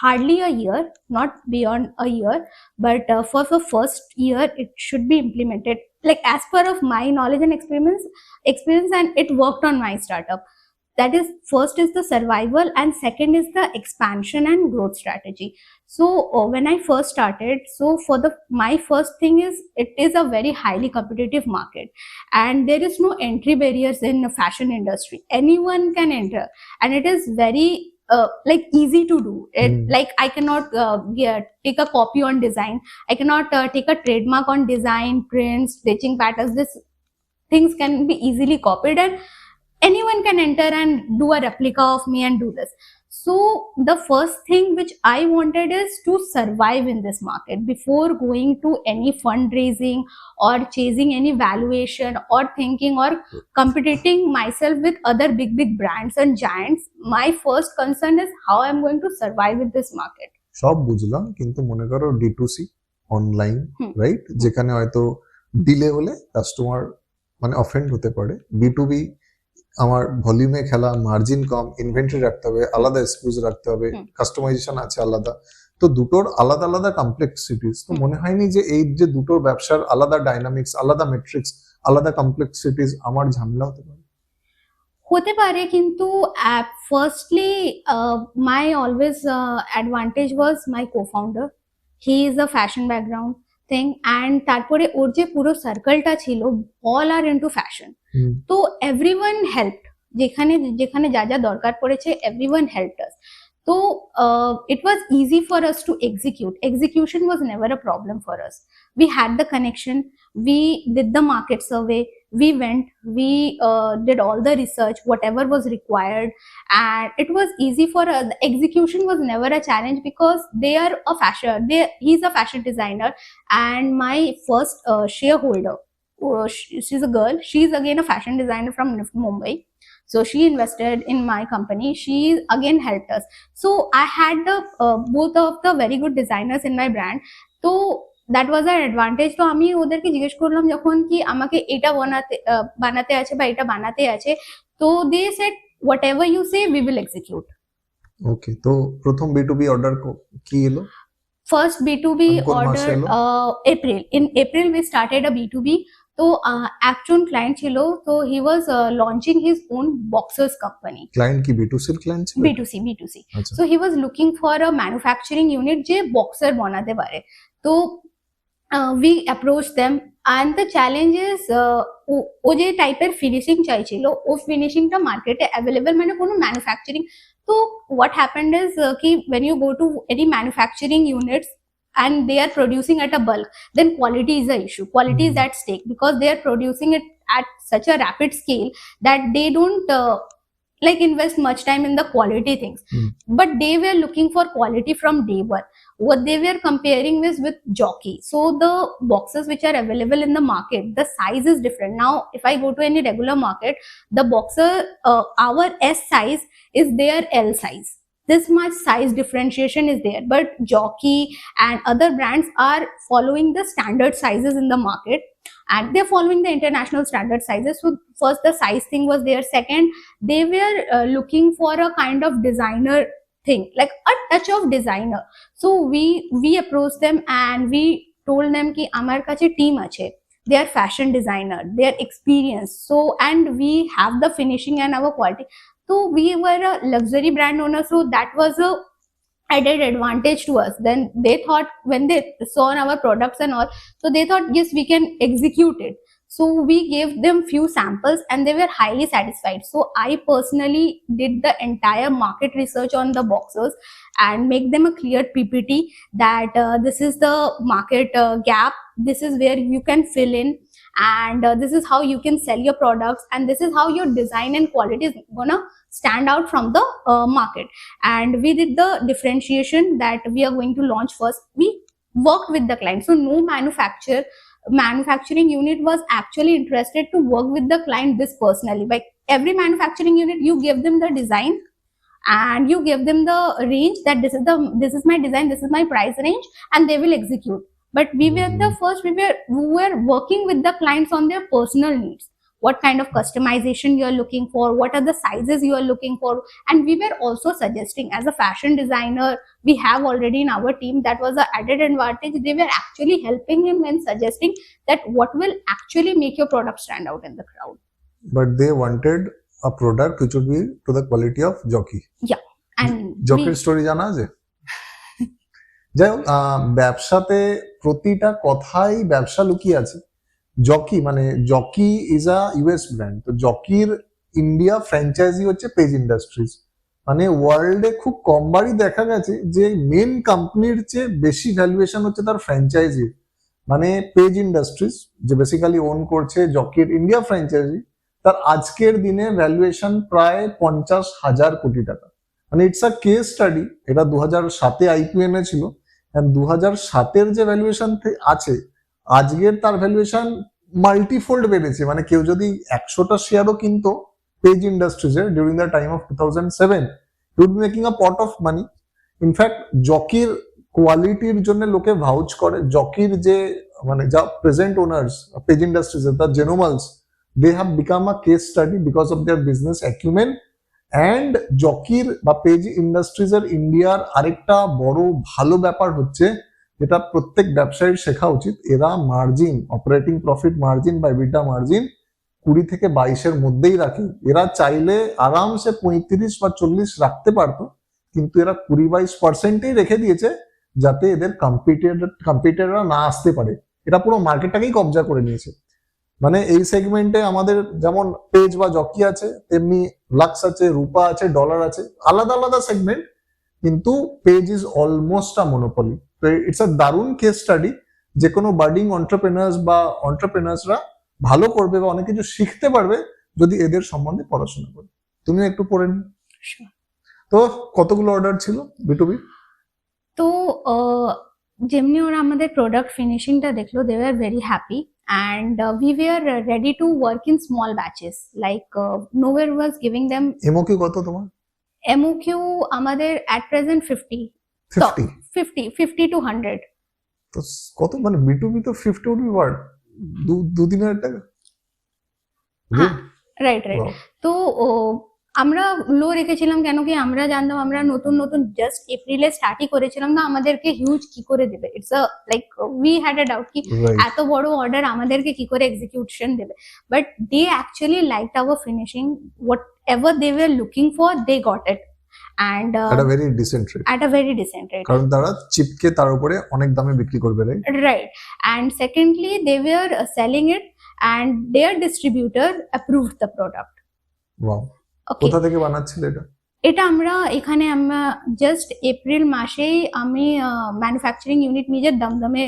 Speaker 2: hardly a year, not beyond a year, but for the first year it should be implemented like as per of my knowledge and experience, and it worked on my startup. That is, first is the survival and second is the expansion and growth strategy. So when I first started, so for my first thing is it is a very highly competitive market and there is no entry barriers in the fashion industry. Anyone can enter and it is very like easy to do it. Like I cannot take a copy on design, I cannot take a trademark on design, prints, stitching patterns. This things can be easily copied and anyone can enter and do a replica of me and do this. So the first thing which I wanted is to survive in this market before going to any fundraising or chasing any valuation or thinking or competing myself with other big brands and giants. My first concern is how I'm going to survive with this market.
Speaker 1: সব বুঝলাম, কিন্তু মনে করো D2C online, right, যেখানে হয়তো delay হলে customer মানে offend হতে পারে। B2B আমার ভলিউমে খেলা, মার্জিন কম, ইনভেন্টরি রাখতে হবে, আলাদা এক্সক্লুজ রাখতে হবে, কাস্টমাইজেশন আছে আলাদা, তো দুটোর আলাদা আলাদা কমপ্লেক্সিটিস। তো মনে হয়নি যে এই যে দুটোর ব্যবসার আলাদা ডাইনামিক্স, আলাদা মেট্রিক্স, আলাদা কমপ্লেক্সিটিস আমার ঝামেলা হতে পারে?
Speaker 2: কিন্তু firstly my always advantage was my co-founder. He is a fashion background thing, and তারপরে ওর যে পুরো সার্কেলটা ছিল all are into fashion. তো everyone helped, যেখানে যা যা দরকার পড়েছে everyone helped us. So it was easy for us to execution was never a problem for us. We had the connection, we did the market survey, we went, we did all the research whatever was required, and it was easy for us. The execution was never a challenge because they are a he's a fashion designer, and my first shareholder, she's a girl, she's again a fashion designer from Mumbai. So she invested in my company, she again helped us. So I had the both of the very good designers in my brand. So that was an advantage. তো আমি ওদেরকে জিজ্ঞেস করলাম যখন কি আমাকে এটা বানাতে আছে বা এটা বানাতে আছে, তো they said whatever you say we will execute.
Speaker 1: Okay, তো প্রথম B2B অর্ডার কি এলো?
Speaker 2: First B2B order April. In April we started a B2B. তো একজন ক্লায়েন্ট ছিল, তো he was launching his own boxers company.
Speaker 1: Client কি B2C এর ক্লায়েন্ট ছিল? B2C.
Speaker 2: So he was looking for a manufacturing unit যে বক্সার বানাতে পারে। তো we approached them, and the challenge is ও যে টাইপের ফিনিশিং চাইছিল ও ফিনিশিংটা মার্কেটে অ্যাভেলেবল মানে কোনো ম্যানুফ্যাকচারিং। তো what happened is ki when you go to any manufacturing units and they are producing at a bulk, then quality is an issue. Quality is at stake because they are producing it at such a rapid scale that they don't like invest much time in the quality things. But they were looking for quality from day one. what they were comparing with jockey. So the boxes which are available in the market, the size is different. Now if I go to any regular market, the boxer, our S size is their L size. This much size differentiation is there, but jockey and other brands are following the standard sizes in the market, and they're following the international standard sizes. So first the size thing was there. Second, they were looking for a kind of designer thing, like a touch of designer. So we approached them and we told them ki amar kache team ache, they are fashion designer, they are experienced, so and we have the finishing and our quality. So we were a luxury brand owner, so that was a added advantage to us. Then they thought, when they saw our products and all, so they thought yes, we can execute it. So we gave them few samples and they were highly satisfied. So I personally did the entire market research on the boxers and make them a clear PPT that this is the market gap, this is where you can fill in, and this is how you can sell your products, and this is how your design and quality is gonna stand out from the market. And we did the differentiation that we are going to launch first. We worked with the client, so no manufacturing unit was actually interested to work with the client this personally. Like every manufacturing unit, you give them the design and you give them the range, that this is my design, this is my price range, and they will execute. But we were the first, we were working with the clients on their personal needs, what kind of customization you are looking for, what are the sizes you are looking for. And we were also suggesting, as a fashion designer we have already in our team, that was an added advantage. They were actually helping him and suggesting that what will actually make your product stand out in the crowd.
Speaker 1: But they wanted a product which would be to the quality of jockey.
Speaker 2: Yeah, and
Speaker 1: jockey story জানা আছে? যাই হোক, ব্যবসাতে প্রতিটা কথাই ব্যবসা লুকিয়ে আছে। জকি মানে jockey is a US brand, তো জকির ইন্ডিয়া ফ্র্যাঞ্চাইজি হচ্ছে পেজ ইন্ডাস্ট্রিজ। মানে ওয়ার্ল্ডে খুব কমবারই দেখা গেছে যে মেন কোম্পানির চেয়ে বেশি ভ্যালুয়েশন হচ্ছে তার ফ্র্যাঞ্চাইজির। মানে পেজ ইন্ডাস্ট্রিজ যে বেসিক্যালি ওন করছে জকির ইন্ডিয়া ফ্র্যাঞ্চাইজি, তার আজকের দিনে ভ্যালুয়েশন প্রায় 50,000 কোটি টাকা। মানে ইটস আ কেস স্টাডি। এটা 2007-এ আইপিও এনেছিল, 2007-এর যে ভ্যালুয়েশন আছে আজকের তার ভ্যালুয়েশন মাল্টিফোল্ড বেড়েছে। মানে কেউ যদি 100টা শেয়ারও কিনতো পেজ ইন্ডাস্ট্রিজের during the time of 2007, he would be making a pot of money. In fact জকির কোয়ালিটির জন্য লোকে ভাউচ করে। জকির যে মানে যা প্রেজেন্ট ওনার্স পেজ ইন্ডাস্ট্রিজের, the Genomals, they have become a case study because of their business acumen. And জকির বা পেজ ইন্ডাস্ট্রিজের ইন্ডিয়ার আরেকটা বড় ভালো ব্যাপার হচ্ছে, যেটা প্রত্যেক ব্যবসায়ীর শেখা উচিত, এরা মার্জিন, অপারেটিং প্রফিট মার্জিন বা এবিটা মার্জিন 20 থেকে 22-এর মধ্যেই রাখে। এরা চাইলে আরামসে 35 বা 40 রাখতে পারতো, কিন্তু এরা 20-22%ই রেখে দিয়েছে যাতে এদের কম্পিটিটররা না আসতে পারে। এটা পুরো মার্কেটটাকেই কবজা করে নিয়েছে। মানে এই সেগমেন্টে আমাদের যেমন পেজ বা জকি আছে, তেমনি লাক্স আছে, রূপা আছে, ডলার আছে, আলাদা আলাদা সেগমেন্ট, কিন্তু page is almost a monopoly. তো ইটস আ দারুণ কেস স্টাডি, যে কোনো বার্ডিং অন্টারপ্রেনার্স বা অন্টারপ্রেনার্সরা ভালো করবে বা অনেক কিছু শিখতে পারবে যদি এদের সম্বন্ধে পড়াশোনা করে। তুমি একটু পড়ে নি। তো কতগুলো অর্ডার ছিল B2B?
Speaker 2: তো যেমনি ওরা আমাদের প্রোডাক্ট ফিনিশিংটা দেখলো, they were very happy, and we were ready to work in small batches, like nowhere was giving them
Speaker 1: MOQ কত তোমার?
Speaker 2: MOQ আমাদের at present 50 to 100।
Speaker 1: তো কত, মানে B2B তো 50 would be what, 2-3 টাকা?
Speaker 2: হ্যাঁ, রাইট। তো আমরা লো রেখেছিলাম কেন কি আমরা জানতাম আমরা নতুন জাস্ট এপ্রিলে স্টার্টই করেছিলাম না, আমাদেরকে হিউজ কি করে দেবে। It's a like we had a doubt কি এত বড় অর্ডার আমাদেরকে কি করে এক্সিকিউশন দেবে। But they actually liked our finishing, whatever they were looking for they got it, and
Speaker 1: at a very decent rate, কারণ তারা চিপকে তার উপরে অনেক দামে বিক্রি করবে,
Speaker 2: right. and secondly they were selling it and their distributor approved the product.
Speaker 1: Wow. কোথা থেকে বানাচ্ছিল এটা?
Speaker 2: এটা আমরা এখানে আমরা জাস্ট এপ্রিল মাসেই আমি ম্যানুফ্যাকচারিং ইউনিট নিজের দমদমে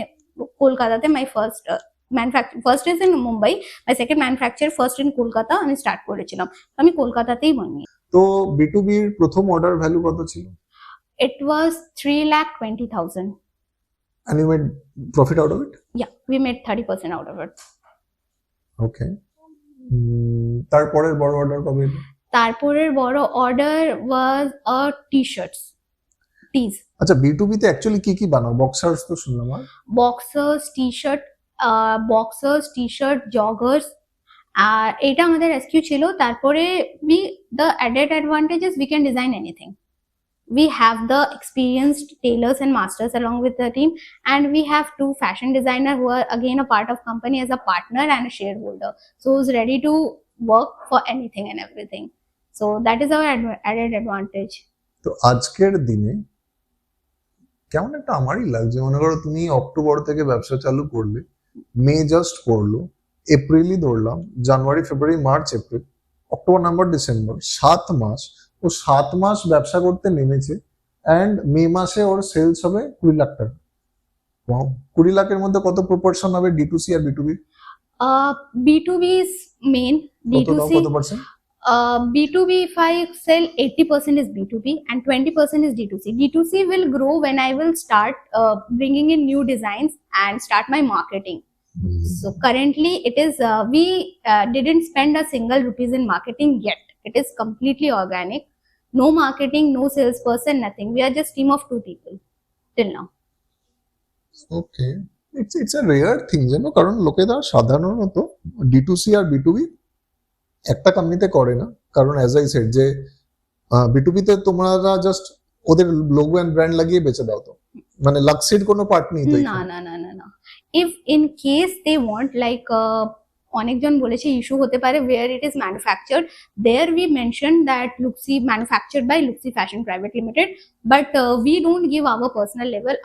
Speaker 2: কলকাতাতে, my first is in Mumbai, my second manufacture first in Kolkata আমি স্টার্ট করেছিলাম, আমি কলকাতাতেই বানিয়ে।
Speaker 1: তো B2B এর প্রথম অর্ডার ভ্যালু কত ছিল?
Speaker 2: It was 3,20,000.
Speaker 1: And you made profit out of it?
Speaker 2: Yeah, we made 30% out of it.
Speaker 1: Okay. তারপরের বড় অর্ডার কবে এলো?
Speaker 2: তারপরের বড় অর্ডার ওয়াজ টি-শার্টস, টিজ।
Speaker 1: আচ্ছা, B2B তে অ্যাকচুয়ালি কি কি বানাও? বক্সার্স তো শুনলাম। আর
Speaker 2: বক্সার্স, টি-শার্ট, জগার্স, আর এটা আমাদের এসকিউ ছিল। তারপরে the added advantage is we can design anything. We have the experienced tailors and masters along with the team, and we have 2 fashion designers who are again a part of company as a partner and a shareholder, so who's ready to work for anything and everything. So that is our added advantage.
Speaker 1: তো আজকের দিনে কেমন একটা আমারই লাগছে, মনে করো তুমি অক্টোবর থেকে ব্যবসা চালু করলে, মে জাস্ট করলো, এপ্রিলই ধরলাম, January, February, March, April, October, November, December, 7 মাস। ও 7 মাস ব্যবসা করতে নেমেছে, অ্যান্ড মে মাসে ওর সেলস হবে 20 লাখ টাকা। 20 লাখের মধ্যে কত প্রপোর্শন হবে D2C R B2B?
Speaker 2: B2B is main, D2C
Speaker 1: কত percent?
Speaker 2: B2B, if I sell 80% is B2B and 20% is D2C. D2C will grow when I will start bringing in new designs and start my marketing. So currently it is we didn't spend a single rupees in marketing yet. It is completely organic. No marketing, no salesperson, nothing. We are just team of 2 people till now.
Speaker 1: Okay, it's a rare thing, জানো, কারণ লোকেরা সাধারণত D2C আর B2B একটা কোম্পানিতে করে না, কারণ as I said যে B2B তে তোমরা জাস্ট ওদের লোগো এন্ড ব্র্যান্ড লাগিয়ে বেচে দাও, তো মানে লাক্সির কোনো পার্ট নেই তো?
Speaker 2: না, if in case they want, like অনেকজন বলেছে ইস্যু হতে পারে where it is manufactured, there we mentioned that Luxy manufactured by Lukse Fashion Private Limited, but we don't give our personal label.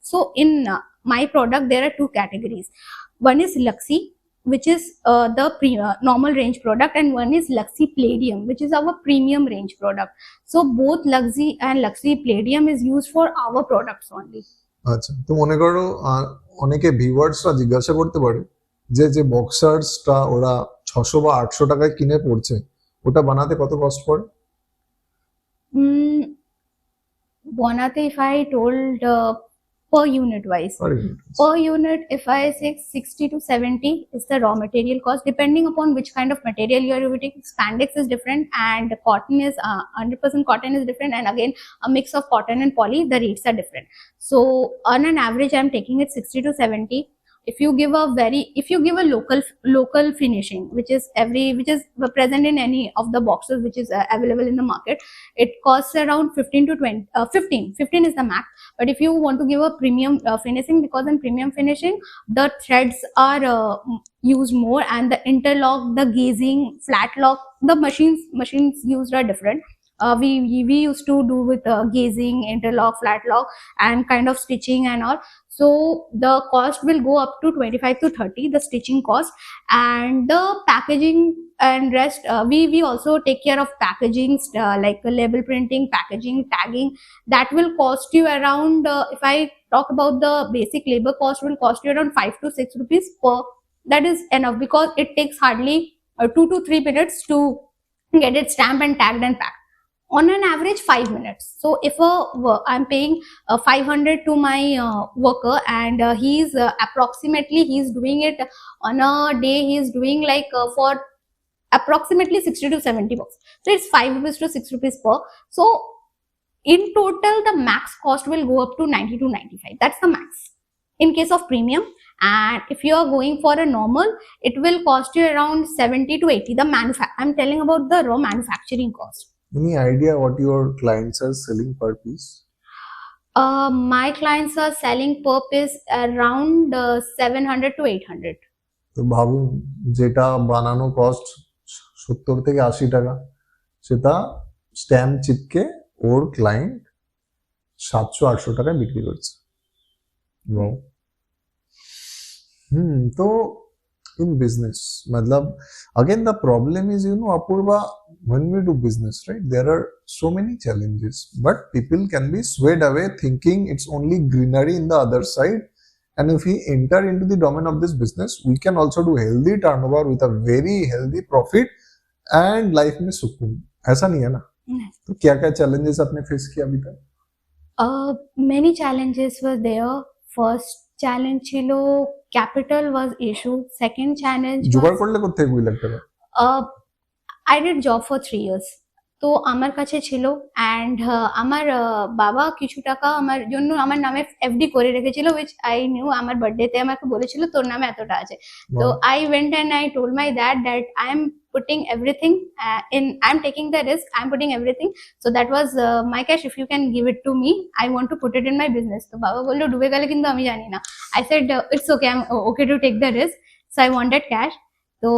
Speaker 2: So in my product there are 2 categories. One is Luxy, which is the normal range product, and one is Luxy Palladium, which is our premium range product. So both Luxy and Luxy Palladium is used for our products only.
Speaker 1: আচ্ছা, তো মনে করো অনেকে ভিউয়ার্সরা জিজ্ঞাসা করতে পারে যে বক্সার্সটা ওরা 600 বা 800 টাকায় কিনে পড়ছে, ওটা বানাতে কত কস্ট পড়ে?
Speaker 2: বানাতে, if I told per unit wise, per unit if I say 60 to 70 is the raw material cost, depending upon which kind of material you are using. Spandex is different and cotton is 100% cotton is different, and again a mix of cotton and poly, the rates are different. So on an average I'm taking it 60 to 70. If you give a local finishing, which is present in any of the boxes which is available in the market, it costs around 15 to 20 15 is the max. But if you want to give a premium finishing, because in premium finishing the threads are used more, and the interlock, the gazing, flat lock, the machines used are different. We used to do with gazing, interlock, flat lock, and kind of stitching and all. So the cost will go up to 25 to 30, the stitching cost, and the packaging and rest. We also take care of packaging, like label printing, packaging, tagging. That will cost you around, if I talk about the basic labor cost, will cost you around 5 to 6 rupees per. That is enough, because it takes hardly 2 to 3 minutes to get it stamped and tagged and packed. On an average 5 minutes. So if I'm paying 500 to my worker, and he's approximately doing it on a day, he's doing like for approximately 60 to 70 bucks. So it's 5 rupees to 6 rupees per. So in total the max cost will go up to 90 to 95. That's the max in case of premium. And if you are going for a normal, it will cost you around 70 to 80. I'm telling about the raw manufacturing cost.
Speaker 1: Any idea what your clients are selling per piece?
Speaker 2: My clients are selling per piece around 700 to 800.
Speaker 1: তো ভাবুন, যেটা বানানো cost 70 থেকে 80 টাকা, সেটা stamp চিপকে ওর client 700-800 টাকায় বিক্রি করছে। তো in business, matlab, again the problem is, Apurva, when we do business, right, there are so many challenges, but people can be swayed away thinking it's only greenery in the other side, and if we enter into the domain of this business, we can also do healthy turnover with a very healthy profit and life में सुकून। ऐसा नहीं है ना? तो क्या क्या challenges आपने face किया अभी तक?
Speaker 2: Many challenges were there. First challenge chilo capital was issue. Second challenge
Speaker 1: জোগাড়
Speaker 2: was
Speaker 1: করলে কোথায় 20 লাখ টাকা?
Speaker 2: I did job for 3 years. তো আমার কাছে ছিল অ্যান্ড আমার বাবা কিছু টাকা আমার জন্য আমার নামে এফডি করে রেখেছিল উইচ আই নিউ। আমার বার্থডেতে আমাকে বলেছিল তোর নামে এতটা আছে। তো I went and I told my that I am putting everything I'm taking the risk, I'm putting everything, so that was my cash. If you can give it to me, I want to put it in my business. তো বাবা বললো ডুবে গেলে কিন্তু আমি জানি না। I said it's okay, I'm okay to take the risk, so I wanted cash. তো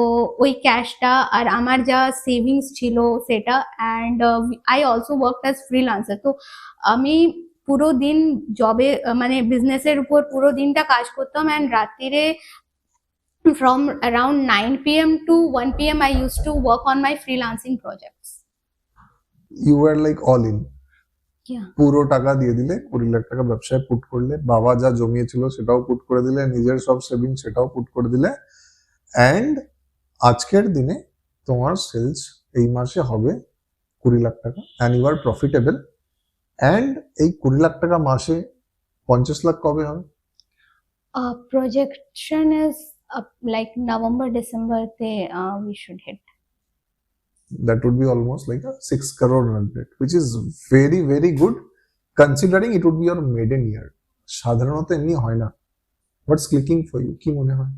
Speaker 2: ওই ক্যাশটা আর আমার যা সেভিংস ছিল সেটা and I also work as freelancer. তো আমি পুরো দিন জবে মানে বিজনেসের উপর পুরো দিনটা কাজ করতাম অ্যান্ড রাত্রিরে from around 9 p.m. to 1 p.m. I used to work on my freelancing projects.
Speaker 1: You were like all in.
Speaker 2: Yeah.
Speaker 1: পুরো টাকা দিয়ে দিলে, 20 লাখ টাকা ব্যবসায় পুট করলে, বাবা যা জমিয়েছিল সেটাও পুট করে দিলে, নিজের সব সেভিং সেটাও পুট করে দিলে, অ্যান্ড আজকের দিনে তোমার সেলস এই মাসে হবে 20 লাখ টাকা and you are profitable. And এই 20 লাখ টাকা মাসে 50 লাখ কবে হবে?
Speaker 2: Projection is like November, December, we should hit.
Speaker 1: That would be almost like a 6 crore run rate, which is very, very good considering it would be your maiden year. সাধারণত এমনি হয় না। What's clicking for you? কি মনে হয়?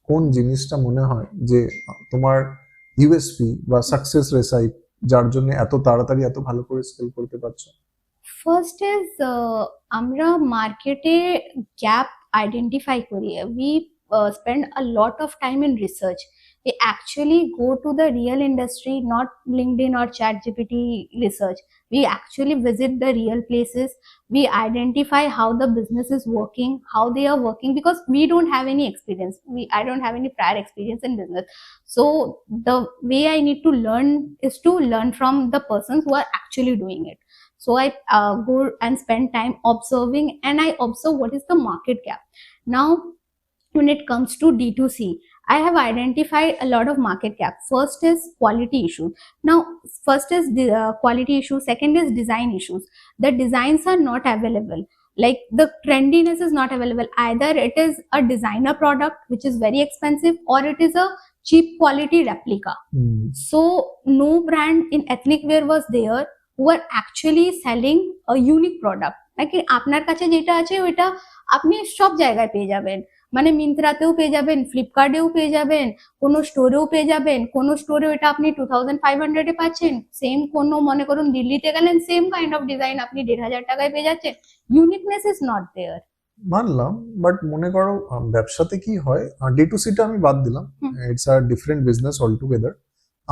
Speaker 1: কোন জিনিসটা মনে হয় যে তোমার ইউএসপি বা সাকসেস রেসাইট যার জন্য এত তাড়াতাড়ি এত ভালো করে স্কেল করতে পারছো?
Speaker 2: First is আমরা মার্কেটে গ্যাপ আইডেন্টিফাই করি। We spend a lot of time in research. We actually go to the real industry, not LinkedIn or ChatGPT research. We actually visit the real places. We identify how the business is working, how they are working, because we don't have any experience. I don't have any prior experience in business. So the way I need to learn is to learn from the persons who are actually doing it. So I go and spend time observing, and I observe what is the market gap. Now, when it comes to D2C, I have identified a lot of market gap. First is quality issue. Now, first is the quality issue. Second is design issues. The designs are not available. Like the trendiness is not available. Either it is a designer product which is very expensive, or it is a cheap quality replica. So no brand in ethnic wear was there who are actually selling a unique product. নাকি আপনার কাছে যেটা আছে ওইটা আপনি সব জায়গায় পেয়ে যাবেন, মানে মিন্ত্রাতেও পেয়ে যাবেন, ফ্লিপকার্টেও পেয়ে যাবেন, কোনো স্টোরেও পেয়ে যাবেন। কোনো স্টোরে ওইটা আপনি 2500 এ পাচ্ছেন, সেম কোনো মনে করুন দিল্লিতে গেলেন সেম কাইন্ড অফ ডিজাইন আপনি 1500 টাকায় পেয়ে যাচ্ছেন। Uniqueness is not there.
Speaker 1: মানলাম, বাট মনে করো ব্যবসাতে কি হয়, D2C টা আমি বাদ দিলাম, it's a different business all together.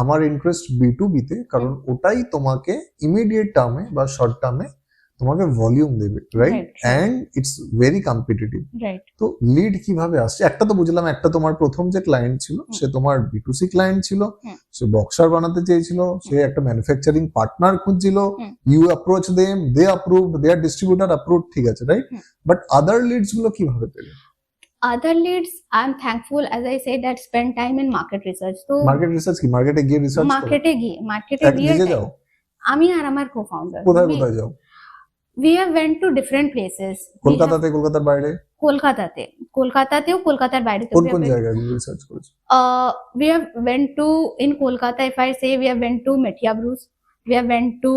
Speaker 1: আমার ইন্টারেস্ট B2B তে, কারণ ওটাই তোমাকে ইমিডিয়েট টার্মে বা শর্ট টার্মে তোমাকে ভলিউম দেবে, right? And it's very competitive. তো লিড কিভাবে আসছে? একটা তো বুঝলাম, একটা তোমার প্রথম যে ক্লায়েন্ট ছিল সে তোমার B2C ক্লায়েন্ট ছিল, সে বক্সার বানাতে চেয়েছিল, সে একটা ম্যানুফ্যাকচারিং পার্টনার খুঁজছিল, you approach them, they approve, their distributor approve, ঠিক আছে, রাইট? বাট আদার লিডস গুলো কিভাবে পেলে?
Speaker 2: Other leads, I'm thankful, as I said, that spend time in market research. So
Speaker 1: market research কি? মার্কেটে গিয়ে রিসার্চ করো?
Speaker 2: মার্কেটে গিয়ে
Speaker 1: যাও?
Speaker 2: আমি আর আমার কো-ফাউন্ডার
Speaker 1: কোথায় কোথায় যাও?
Speaker 2: We have went to different places.
Speaker 1: কলকাতাতে, কলকাতার বাইরে?
Speaker 2: কলকাতাতেও, কলকাতার বাইরে।
Speaker 1: কোন কোন জায়গায় রিসার্চ করেছো?
Speaker 2: We have went to, in Kolkata, if I say, we have went to Metia Bruce. We have went to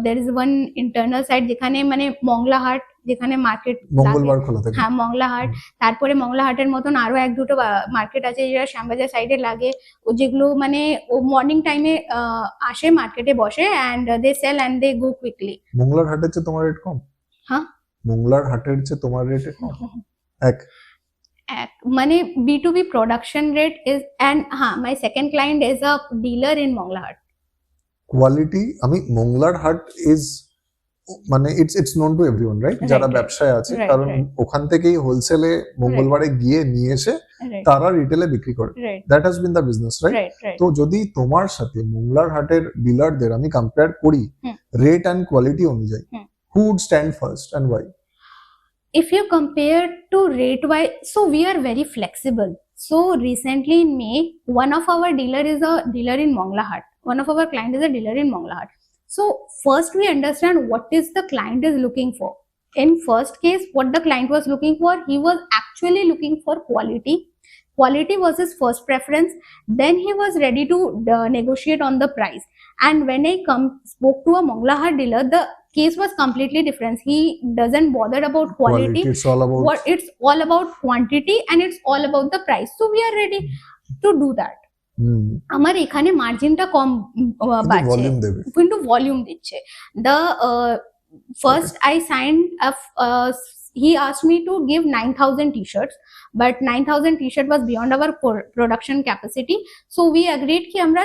Speaker 2: there is one internal site যেখানে মানে মংলা হাট, যেখানে মার্কেট
Speaker 1: মঙ্গলবার খোলা থাকে।
Speaker 2: হ্যাঁ, মংলা হাট। তারপরে মংলা হাটের মতন আরো এক দুটো মার্কেট আছে যেটা শ্যামবাজার সাইডে লাগে, ও যেগুলো মানে ও মর্নিং টাইমে আসে, মার্কেটে বসে, and they sell and they go quickly.
Speaker 1: মংলার হাটের চেয়ে তোমার রেট কম?
Speaker 2: হ্যাঁ,
Speaker 1: মংলার হাটের চেয়ে তোমার রেট কম? এক
Speaker 2: মানে B2B production rate is, and my second client is a dealer in Mongla Hat.
Speaker 1: Quality, আমি মংলার হাট ইজ মানে it's known to everyone, right? যারা ব্যবসায় আছে, কারণ ওখান থেকেই হোলসেলে মঙ্গলবারে গিয়ে নিয়ে এসে তারা রিটেলে বিক্রি করে। That has been the business, right? তো যদি তোমার সাথে মংলার হাটের ডিলারদের আমি কম্পেয়ার করি রেট অ্যান্ড কোয়ালিটি অনুযায়ী, who would stand first and why?
Speaker 2: If you compare to rate wise, so we are very flexible. So recently in May, one of our dealer is a dealer in Mongla Hat. One of our client is a dealer in Mongla Hat. So first we understand what is the client is looking for. In first case, what the client was looking for, he was actually looking for quality was his first preference. Then he was ready to negotiate on the price. And when I spoke to a Mangalahar dealer, the case was completely different. He doesn't bother about quality. It's all about quantity, and it's all about the price. So we are ready to do that. আমার এখানে মার্জিনটা কম বাড়ছে কিন্তু volume দিচ্ছে। the first I signed he asked me to give 9,000 t-shirts, but 9,000 t-shirt was beyond our production capacity. So we agreed ki আমরা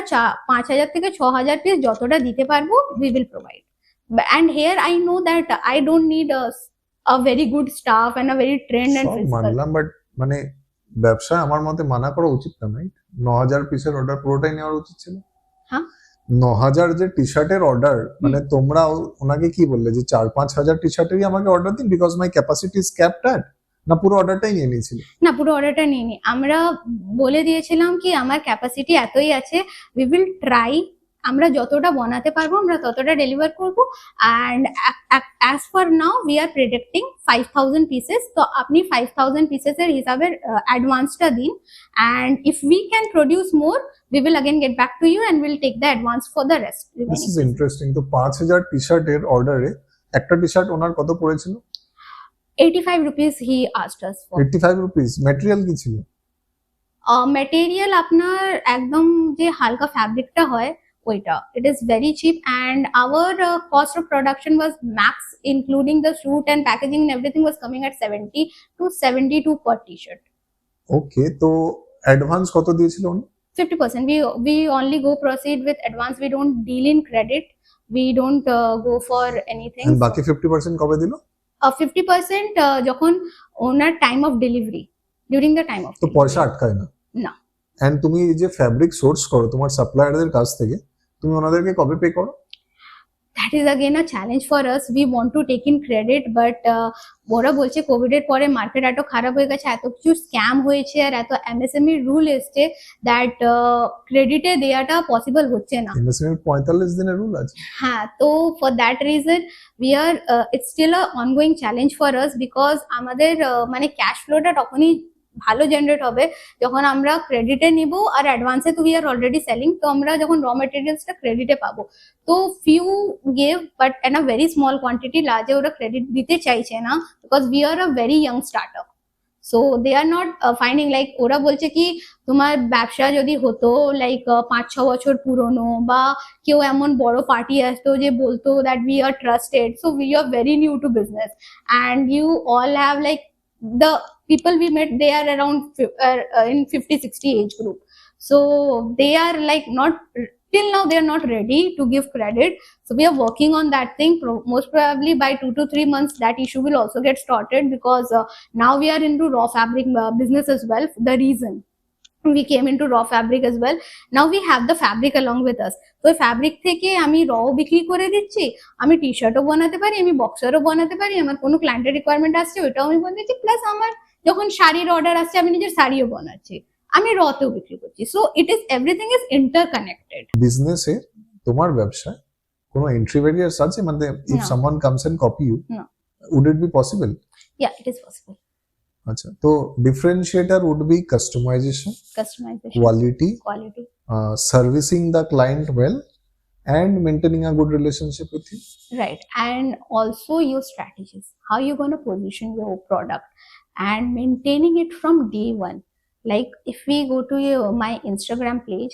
Speaker 2: 5,000 থেকে 6,000 piece যতটা দিতে পারবো we will provide. And here I know that I don't need a very good staff and a very trained and physical.
Speaker 1: মানলাম, but মানে ব্যবসা আমার মতে মানা করা উচিত না, রাইট? 9,000 পিসের অর্ডার পুরোটাই নেওয়া উচিত ছিল।
Speaker 2: হ্যাঁ,
Speaker 1: 9,000 যে টি শার্টের অর্ডার, মানে তোমরা ওনাকে কি বললে যে 4-5,000 টি শার্টেরই আমাকে অর্ডার দিন because my capacity is ক্যাপড at, না পুরো অর্ডারটাই নিয়ে নিয়েছিল?
Speaker 2: না, পুরো অর্ডারটা নিয়ে নি, আমরা বলে দিয়েছিলাম কি আমার ক্যাপাসিটি এতই আছে, উই উইল ট্রাই, আমরা যতটা বানাতে পারবো আমরা ততটা ডেলিভার করব। And as for now we are predicting 5,000 pieces. তো আপনি 5,000 পিসেসের হিসাবে অ্যাডভান্সটা দিন, and if we can produce more we will again get back to you and we'll take the advance for the rest.
Speaker 1: This is interesting. তো 5,000 টি শার্টের অর্ডারে একটা T shirt ওনার কত পড়েছিল?
Speaker 2: 85 rupees he asked us for.
Speaker 1: 85 rupees। Material কি ছিল?
Speaker 2: Material আপনার একদম যে হালকা ফ্যাব্রিকটা হয় ওইটা, it is very cheap, and our cost of production was max including the shoot and packaging and everything was coming at 70 to 72 per t-shirt.
Speaker 1: Okay, তো advance কত দিয়েছিল উনি?
Speaker 2: 50%. We only go proceed with advance. We don't deal in credit. We don't go for anything.
Speaker 1: And বাকি 50% কবে দিল?
Speaker 2: 50% যখন ওনার time of delivery, during the time of.
Speaker 1: তো পয়সা আটকায় না?
Speaker 2: না।
Speaker 1: এন্ড তুমি যে ফ্যাব্রিক সোর্স করো তোমার সাপ্লায়ারদের কাছ থেকে, তুমি ওনাদেরকে কবে পে করো?
Speaker 2: That is again a challenge for us. We want to take in credit, but ওরা বলছে কোভিড এর পরে মার্কেট এত খারাপ হয়ে গেছে, এত কিছু স্ক্যাম হয়েছে আর এত এমএসএমই রুল এসছে দ্যাট ক্রেডিটে দেওয়াটা পসিবল হচ্ছে না।
Speaker 1: এমএসএমই 45 দিনের রুল আছে।
Speaker 2: হ্যাঁ, তো for that reason we are it's still a ongoing challenge for us, because আমাদের মানে ক্যাশ ফ্লোটা তখনই ভালো জেনারেট হবে যখন আমরা ক্রেডিটে নিব, আর অ্যাডভান্সে তো উই আর অলরেডি সেলিং, তো আমরা যখন র মেটেরিয়ালসটা ক্রেডিটে পাবো। তো few gave but in a very small quantity, লার্জে ওরা ক্রেডিট দিতে চাইছে না because we are a very young startup. So they are not finding, like ওরা বলছে কি তোমার ব্যবসা যদি হতো লাইক 5-6 বছর পুরনো, বা কেউ এমন বড় পার্টি আসতো যে বলতো that we are trusted, so we are very new to business and you all have like the people we met, they are around in 50-60 age group, so they are like not till now they are not ready to give credit. So we are working on that thing. Most probably by 2 to 3 months that issue will also get started, because now we are into raw fabric business as well. The reason we came into raw fabric as well, now we have the fabric along with us. তো fabric থেকে আমি রও বিক্রি করে দিচ্ছি, আমি টি শার্টও বানাতে পারি, আমি বক্সারও বানাতে পারি, আমার কোনো ক্লায়েন্টের রিকোয়ারমেন্ট আসছে ওইটাও আমি বানিয়ে দিচ্ছি, প্লাস আমার যখন শাড়ির অর্ডার আসছে আমি নিজের শাড়িও বানাচ্ছি, আমি রতেও বিক্রি করছি। So it is everything is interconnected.
Speaker 1: বিজনেসে তোমার ব্যবসায় কোনো এন্ট্রি ব্যারিয়ারস আছে? মানে if someone comes and copy you, would it be possible?
Speaker 2: Yeah, it is possible.
Speaker 1: আচ্ছা, তো differentiator would be customisation, quality, servicing the client well, and maintaining a good relationship with you.
Speaker 2: Right, and also your strategies, how you're going to position your product and maintaining it from day one. Like if we go to my Instagram page,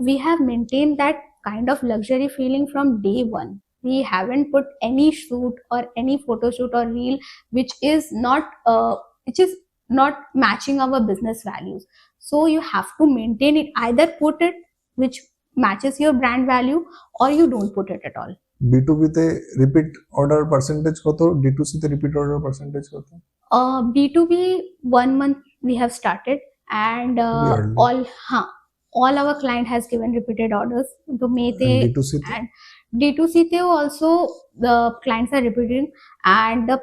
Speaker 2: we have maintained that kind of luxury feeling from day one. We haven't put any shoot or any photo shoot or reel which is not matching our business values. So you have to maintain it, either put it which matches your brand value or you don't put it at all.
Speaker 1: B2B তে repeat order percentage কত? D2C তে repeat order percentage কত?
Speaker 2: B2B 1 month we have started, and all our client has given repeated orders. So D2C te also the clients are repeating, and the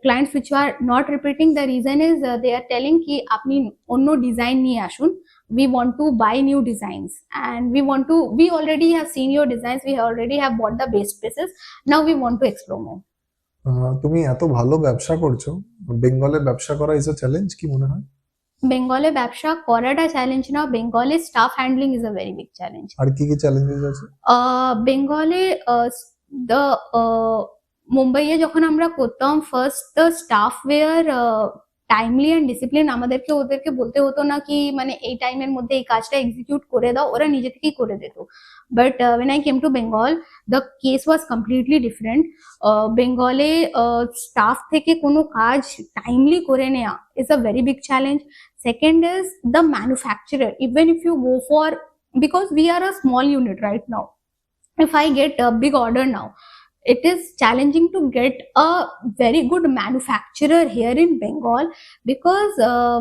Speaker 2: clients which are not repeating, the reason is they are telling ki apni onno design niye ashun, we want to buy new designs, and we already have seen your designs, we already have bought the base pieces, now we want to explore more.
Speaker 1: তুমি এত ভালো ব্যবসা করছো, বেঙ্গলে ব্যবসা করা is a challenge কি মনে হয়?
Speaker 2: বেঙ্গলে ব্যবসা করাটা চ্যালেঞ্জ না, বেঙ্গলে staff handling is a very big challenge.
Speaker 1: আর কি কি চ্যালেঞ্জেস আছে?
Speaker 2: বেঙ্গলে দ্য মুম্বাইয়ে যখন আমরা করতাম first the staff were timely and discipline, আমাদেরকে ওদেরকে বলতে হতো না কি মানে এই টাইমের মধ্যে এই কাজটা এক্সিকিউট করে দাও, ওরা নিজে থেকেই করে দিত। But when I came to Bengal, the case was completely different. বেঙ্গলে স্টাফ থেকে কোনো কাজ টাইমলি করে নেওয়া is a very big challenge. Second is the manufacturer. Even if you go for, because we are a small unit right now, if I get a big order now, it is challenging to get a very good manufacturer here in Bengal, because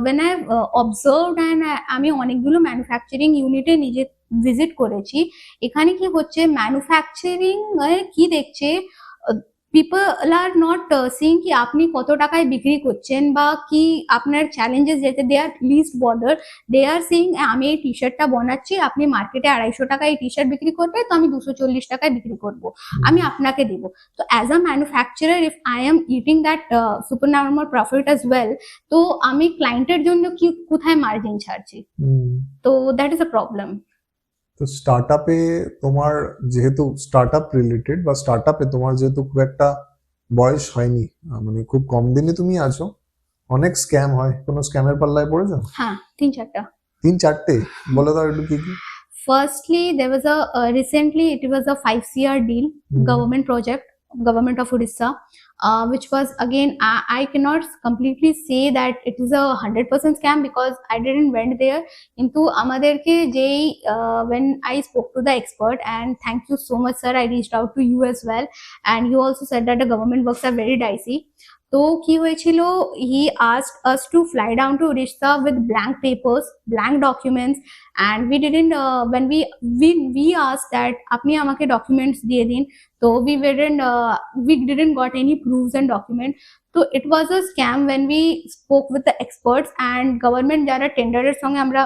Speaker 2: when I've observed and আমি অনেকগুলো manufacturing ইউনিটে নিজে visit করেছি, এখানে কি হচ্ছে manufacturing কি দেখছে, পিপল আর নট সিইং কি আপনি কত টাকায় বিক্রি করছেন বা কি আপনার চ্যালেঞ্জেস যেতে, they are least bothered, they are seeing আমি এই টি শার্টটা বানাচ্ছি, আপনি মার্কেটে 250 টাকায় এই টি শার্ট বিক্রি করবে, তো আমি 240 টাকায় বিক্রি করব, আমি আপনাকে দেব। তো as a manufacturer if I am eating that super normal profit as well, তো আমি ক্লায়েন্টের জন্য কি কোথায় মার্জিন ছাড়ছি, তো দ্যাট ইজ আ প্রবলেম।
Speaker 1: তো স্টার্টআপে তোমার যেহেতু স্টার্টআপ রিলেটেড বা স্টার্টআপে তোমার যেহেতু খুব একটা বয়স হয়নি, মানে খুব কম দিনে তুমি আছো, অনেক স্ক্যাম হয়, কোনো স্ক্যামের পাল্লায় পড়েছো?
Speaker 2: হ্যাঁ, 3-4টা।
Speaker 1: 3-4টে বলে দাও একটু কি কি।
Speaker 2: Firstly, there was a recently it was a 5 CR deal, government project, government of Odisha, which was again I cannot completely say that it is a 100% scam because I didn't went there. Into amaderke jei when I spoke to the expert, and thank you so much sir, I reached out to you as well, and you also said that the government works are very dicey. তো কি হয়েছিল, he asked us to fly down to Odisha with blank papers, blank documents, and we didn't we asked that আপনি আমাকে documents দিয়ে দিন, তো we didn't got any proofs and document. So it was a scam when we spoke with the experts and government যারা টেন্ডারের সঙ্গে আমরা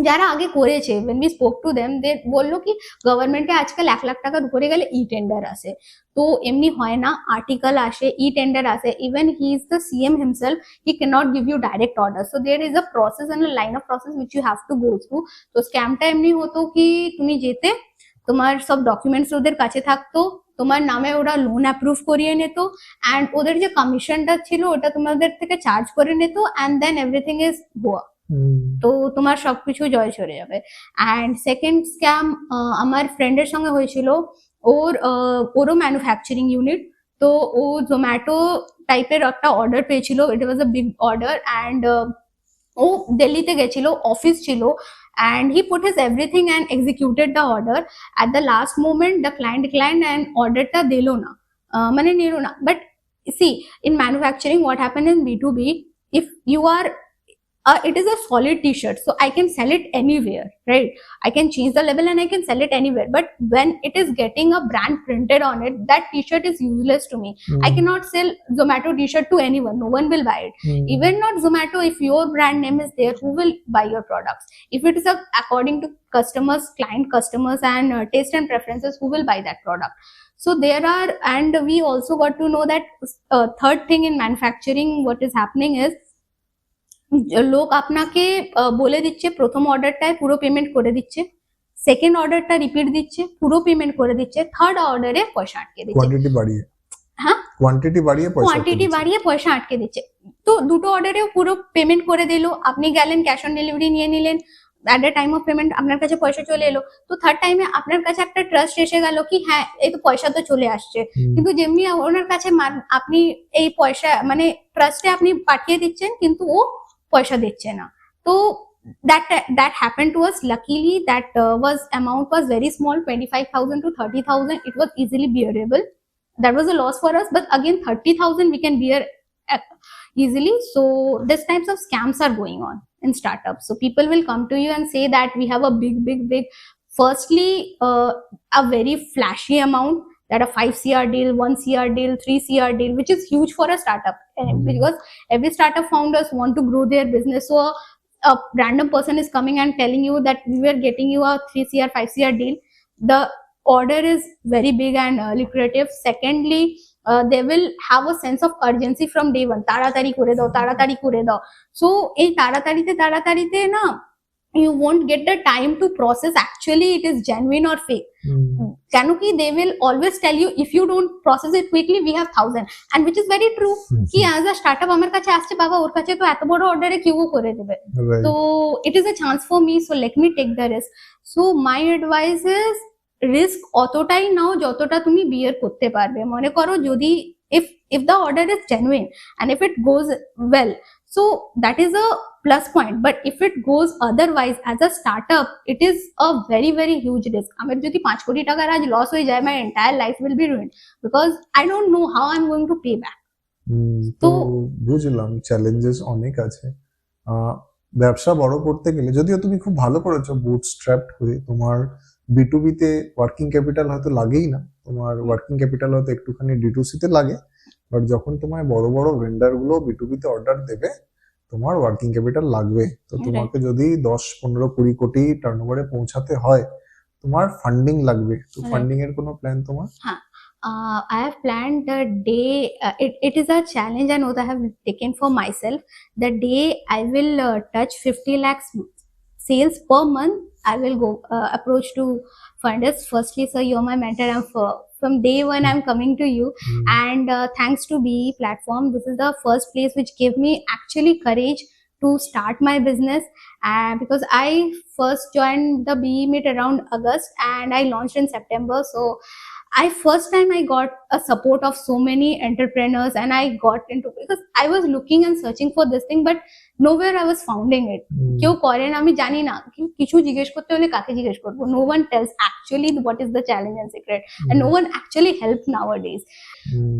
Speaker 2: যারা আগে করেছে, when we spoke to them, they বললো কি গভর্নমেন্টে আজকাল 1 লাখ টাকার উপরে গেলে ই টেন্ডার আসে, তো এমনি হয় না, আর্টিকেল আসে, ই টেন্ডার আসে, even he is the CM himself, he cannot give you direct order, so there is a process and a line of process which you have to go through. তো স্ক্যামটা এমনি হতো কি তুমি যেতে, তোমার সব ডকুমেন্টস ওদের কাছে থাকতো, তোমার নামে ওরা লোন অ্যাপ্রুভ করিয়ে নিত, অ্যান্ড ওদের যে কমিশনটা ছিল ওটা তোমাদের থেকে চার্জ করে নিত, and then everything is Goa, তো তোমার সবকিছু জয় চলে যাবে। অ্যান্ড সেকেন্ড স্ক্যাম আমার ফ্রেন্ডের সঙ্গে হয়েছিল, ওরও ম্যানুফ্যাকচারিং ইউনিট, তো ও জোম্যাটো টাইপের একটা অর্ডার পেয়েছিল, ইট ওয়াজ আ বিগ অর্ডার, অ্যান্ড ও দিল্লিতে গেছিল, অফিস ছিল, and he put his everything and executed the order. At the last moment the client declined and order ta dilo na, mane nilo na. But see, in manufacturing what happened in B2B, if you are it is a solid t-shirt, so I can sell it anywhere, right? I can change the label and I can sell it anywhere, but when it is getting a brand printed on it, that t-shirt is useless to me. I cannot sell Zomato t-shirt to anyone, no one will buy it. Even not Zomato, if your brand name is there, who will buy your products? If it is according to customers, client customers and taste and preferences, who will buy that product? So there are, and we also got to know that third thing in manufacturing, what is happening is লোক আপনাকে বলে দিচ্ছে প্রথম অর্ডারটায় পুরো payment করে দিচ্ছে, second অর্ডারটা repeat দিচ্ছে, পুরো পেমেন্ট করে দিচ্ছে, থার্ড অর্ডারে পয়সা আটকে দিচ্ছে, কোয়ান্টিটি বাড়িয়ে, হ্যাঁ কোয়ান্টিটি বাড়িয়ে পয়সা আটকে দিচ্ছে। তো দুটো অর্ডারেও পুরো পেমেন্ট করে দিল, আপনি গেলেন ক্যাশ অন ডেলিভারি নিয়ে নিলেন, at the time of payment আপনার কাছে পয়সা চলে এলো, তো থার্ড টাইমে আপনার কাছে একটা ট্রাস্ট এসে গেল কি হ্যাঁ এই তো পয়সা তো চলে আসছে, কিন্তু যেমনি ওনার কাছে আপনি এই পয়সা মানে ট্রাস্টে আপনি পাঠিয়ে দিচ্ছেন কিন্তু ও পয়সা দিচ্ছে না। তো that happened to us. Luckily that amount was very small, 25,000 to 30,000, it was easily bearable. That was a loss for us, but again 30,000 we can bear easily. So these types of scams are going on in startups, so people will come to you and say that we have a big firstly a very flashy amount, that a 5 CR deal, 1 CR deal, 3 CR deal, which is huge for a startup, because every startup founders want to grow their business. So a random person is coming and telling you that we were getting you a 3 CR, 5 CR deal. The order is very big and lucrative. Secondly, they will have a sense of urgency from day one, তাড়াতাড়ি করে দাও, তাড়াতাড়ি করে দাও। So এই তাড়াতাড়িতে না, you won't get the time to process actually it is genuine or fake. কেন কি they will always tell you if you don't process it quickly we have 1000, and which is very true. কি as a startup আমার কাছে আসছে, বাবা ওর কাছে তো এত বড় অর্ডারে কেউ করে দেবে, তো it is a chance for me, so let me take the risk. So my advice is risk অতটাই নাও যতটা তুমি বিয়ার করতে পারবে। মনে করো যদি if the order is genuine and if it goes well, so that is a plus point, but if it goes otherwise as a startup it is a very very huge risk. আমার যদি 5 কোটি টাকার আজ loss হয়ে যায়, my entire life will be ruined because I don't know how I'm going to pay back.
Speaker 1: তো বুঝলাম challenges অনেক আছে। ব্যবসা বড় করতে গেলে, যদিও তুমি খুব ভালো করেছো বুটস্ট্র্যাপড হয়ে, তোমার B2B তে ওয়ার্কিং ক্যাপিটাল হয়তো লাগেই না, তোমার ওয়ার্কিং ক্যাপিটাল হয়তো একটুখানি D2C তে লাগে, বাট যখন তোমায় বড় বড় ভেন্ডার গুলো B2B তে অর্ডার দেবে তোমার ওয়ার্কিং ক্যাপিটাল লাগবে। তো তোমাকে যদি 10, 15, 20 কোটি টার্নওভারে পৌঁছাতে হয় তোমার ফান্ডিং লাগবে। তো ফান্ডিং এর কোনো প্ল্যান তোমার?
Speaker 2: I have planned the day, it is a challenge and what I have taken for myself. The day I will touch 50 lakhs sales per month, I will go approach to funders. Firstly, sir, you're my mentor, and from day one I'm coming to you, and thanks to BE platform, this is the first place which gave me actually courage to start my business, because I first joined the BE meet around August and I launched in September. So first time I got a support of so many entrepreneurs, and I got into, because I was looking and searching for this thing but nowhere I was finding it. কেউ করে না, আমি জানি না কিছু জিজ্ঞেস করতে হলে কাকে জিজ্ঞেস করব, no one tells actually what is the challenge and secret, and no one actually helps nowadays.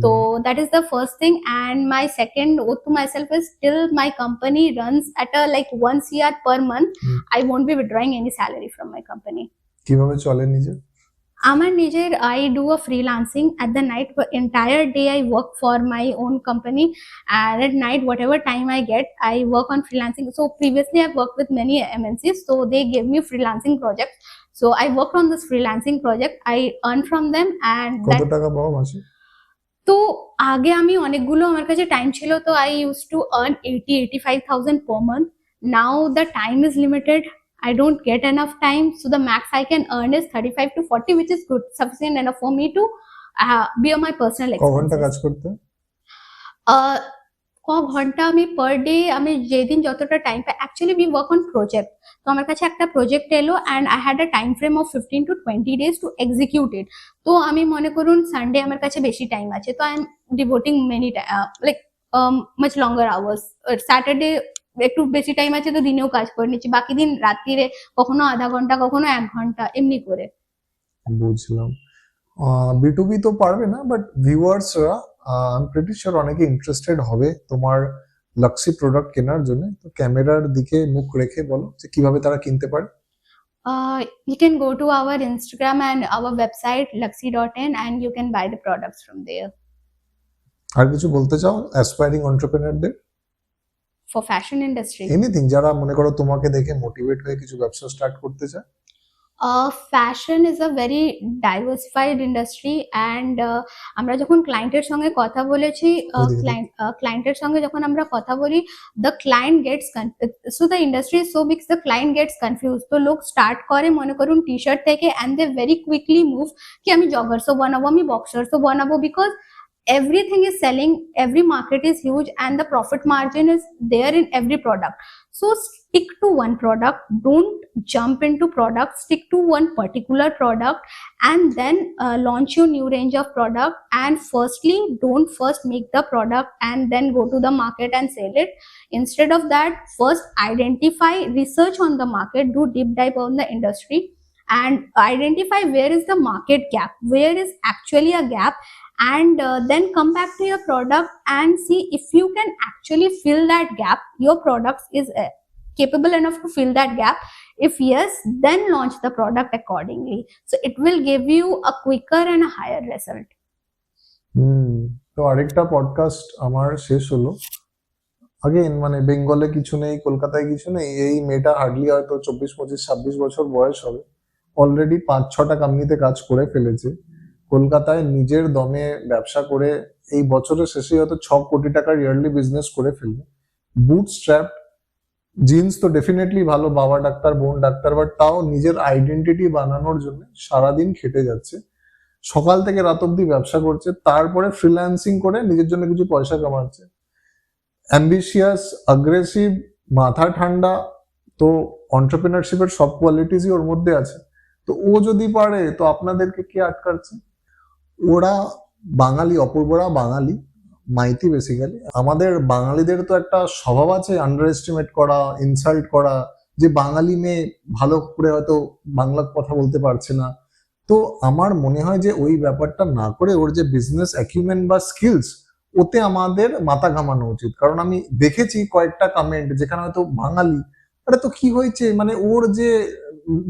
Speaker 2: So that is the first thing, and my second oath to myself is till my company runs at a like 1 CR per month, I won't be withdrawing any salary from my company.
Speaker 1: কিভাবে চলে নিজে?
Speaker 2: আমার নিজের, I do a freelancing at the night, entire day I work for my own company, and at night whatever time I get I work on freelancing. So previously I've worked with many MNCs, so they gave me freelancing projects, so I worked on this freelancing project, I earn from them, and
Speaker 1: কত টাকা পাও মাসে?
Speaker 2: তো আগে আমি অনেকগুলো, আমার কাছে টাইম ছিল, তো I used to earn 80-85,000 per month. Now the time is limited, I don't get enough time, so the max I can earn is 35 to 40, which is good, sufficient enough for me to bear my personal expenses.
Speaker 1: ক ঘন্টা কাজ করতে?
Speaker 2: ক ঘন্টা আমি per day, আমি যেদিন যতটা টাইম পাই, actually we work on project, তো আমার কাছে একটা প্রজেক্ট এলো and I had a time frame of 15 to 20 days to execute it. তো আমি মনে করুন সানডে আমার কাছে বেশি টাইম আছে, তো I am devoting many like much longer hours. Saturday একটু বেশি টাইম আছে তো দিনেও কাজ করে নিচ্ছি, বাকি দিন রাত্রিরে কখনো আধা ঘন্টা কখনো 1 ঘন্টা এমনি করে।
Speaker 1: বুঝলাম। B2B তো পারবে না, বাট ভিউয়ার্সরা আই এম প্রিটি শিওর অনেকে ইন্টারেস্টেড হবে তোমার লাক্সি প্রোডাক্ট কেনার জন্য। তো ক্যামেরার দিকে মুখ রেখে বলো যে কিভাবে তারা কিনতে পারে।
Speaker 2: You can go to our Instagram and our website luxy.in and you can buy the products from there.
Speaker 1: আর কিছু বলতে চাও অ্যাসপায়ারিং এন্টারপ্রেনারদের?
Speaker 2: For fashion industry,
Speaker 1: এনিথিং, যারা মনে করো তোমাকে দেখে মোটিভেট হয়ে কিছু ব্যবসা স্টার্ট করতে চায়?
Speaker 2: fashion is a very diversified industry, and আমরা যখন ক্লায়েন্টের সঙ্গে কথা বলেছি, ক্লায়েন্টের সঙ্গে যখন আমরা কথা বলি, the client gets so the industry is so big, the client gets confused. তো লোক স্টার্ট করে মনে করুন টি শার্ট থেকে, and they very quickly move কি আমি জগার্সও বানাবো, আমি বক্সার্সও বানাবো, because everything is selling, every market is huge and the profit margin is there in every product. So stick to one product, don't jump into products, stick to one particular product, and then launch your new range of product. And firstly, don't first make the product and then go to the market and sell it. Instead of that, first identify, research on the market, do deep dive on the industry, and identify where is the market gap, where is actually a gap, and then come back to your product and see if you can actually fill that gap, your product is capable enough to fill that gap. If yes, then launch the product accordingly, so it will give you a quicker and a higher result.
Speaker 1: তো আরেকটা podcast আমার শেষ হলো। Again মানে বেঙ্গলে কিছু নেই, কলকাতায় কিছু নেই, এই মেয়েটা হার্ডলি হয়তো 24, 25, 26 বছর বয়স হবে, অলরেডি 5-6টা কোম্পানিতে কাজ করে ফেলেছে, কলকাতায় নিজের দমে ব্যবসা করে এই বছরের শেষে হয়তো 6 কোটি টাকার ইয়ারলি বিজনেস করে ফেলবে, বুট স্ট্র্যাপ, জিন্স তো ডেফিনেটলি ভালো, বাবা ডাক্তার বোন ডাক্তার, বাট তাও নিজের আইডেন্টিটি বানানোর জন্য সারাদিন খেটে যাচ্ছে, সকাল থেকে রাত অব্দি ব্যবসা করছে, তারপরে ফ্রিল্যান্সিং করে নিজের জন্য কিছু পয়সা কামাচ্ছে, অ্যাম্বিশিয়াস, অ্যাগ্রেসিভ, মাথা ঠান্ডা, তো অন্টারপ্রিনারশিপের সব কোয়ালিটিসই ওর মধ্যে আছে। তো ও যদি পারে তো আপনাদেরকে কে আটকাচ্ছে? ওরা বাঙালি, অপূর্বরা বাঙালি, মাইতি বেসিক্যালি। আমাদের বাঙালিদের তো একটা স্বভাব আছে আন্ডার এস্টিমেট করা, ইনসাল্ট করা, যে বাঙালি মেয়ে ভালো করে হয়তো বাংলা কথা বলতে পারছে না। তো আমার মনে হয় যে ওই ব্যাপারটা না করে ওর যে বিজনেস অ্যাকিউমেন বা স্কিলস, ওতে আমাদের মাথা ঘামানো উচিত। কারণ আমি দেখেছি কয়েকটা কমেন্ট যেখানে হয়তো বাঙালি, আরে তো কি হয়েছে, মানে ওর যে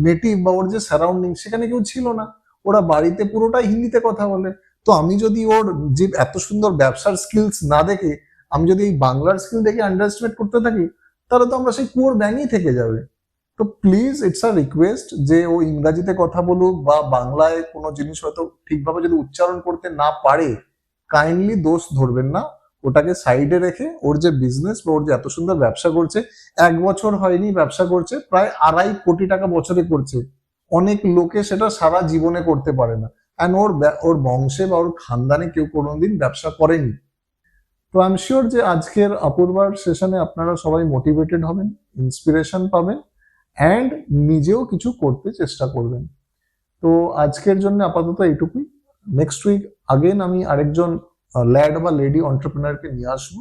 Speaker 1: নেটিভ বা ওর যে সারাউন্ডিং সেখানে কেউ ছিল না, ওরা বাড়িতে পুরোটাই হিন্দিতে কথা বলে। তো আমি যদি ওর যে এত সুন্দর ব্যবসার স্কিলস না দেখে আমি যদি এই বাংলার স্কিল দেখে আন্ডারএস্টিমেট করতে থাকি, তাহলে তো আমরা সেই কুয়োর ব্যাঙই থেকে যাবে। তো প্লিজ ইটস আ রিকোয়েস্ট যে ও ইংরাজিতে কথা বলুক বা বাংলায় কোনো জিনিস হয়তো ঠিকভাবে যদি উচ্চারণ করতে না পারে, কাইন্ডলি দোষ ধরবেন না, ওটাকে সাইডে রেখে ওর যে বিজনেস বা ওর যে এত সুন্দর ব্যবসা করছে, 1 বছর হয়নি ব্যবসা করছে, প্রায় 2.5 কোটি টাকা বছরে করছে, অনেক লোকে সেটা সারা জীবনে করতে পারে না, অ্যান্ড ওর বংশে বা ওর খানদানে কেউ কোনোদিন ব্যবসা করেনি। তো আই এম শিওর যে আজকের অপূর্বার সেশনে আপনারা সবাই মোটিভেটেড হবেন, ইন্সপিরেশন পাবেন, অ্যান্ড নিজেও কিছু করতে চেষ্টা করবেন। তো আজকের জন্য আপাতত এইটুকুই। নেক্সট উইক আগেন আমি আরেকজন ল্যাড বা লেডি অন্টারপ্রেনারকে নিয়ে আসবো,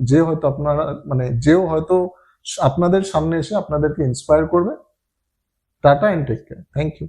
Speaker 1: যে হয়তো আপনারা মানে যেও হয়তো আপনাদের সামনে এসে আপনাদেরকে ইন্সপায়ার করবে। Tata and take care, thank you.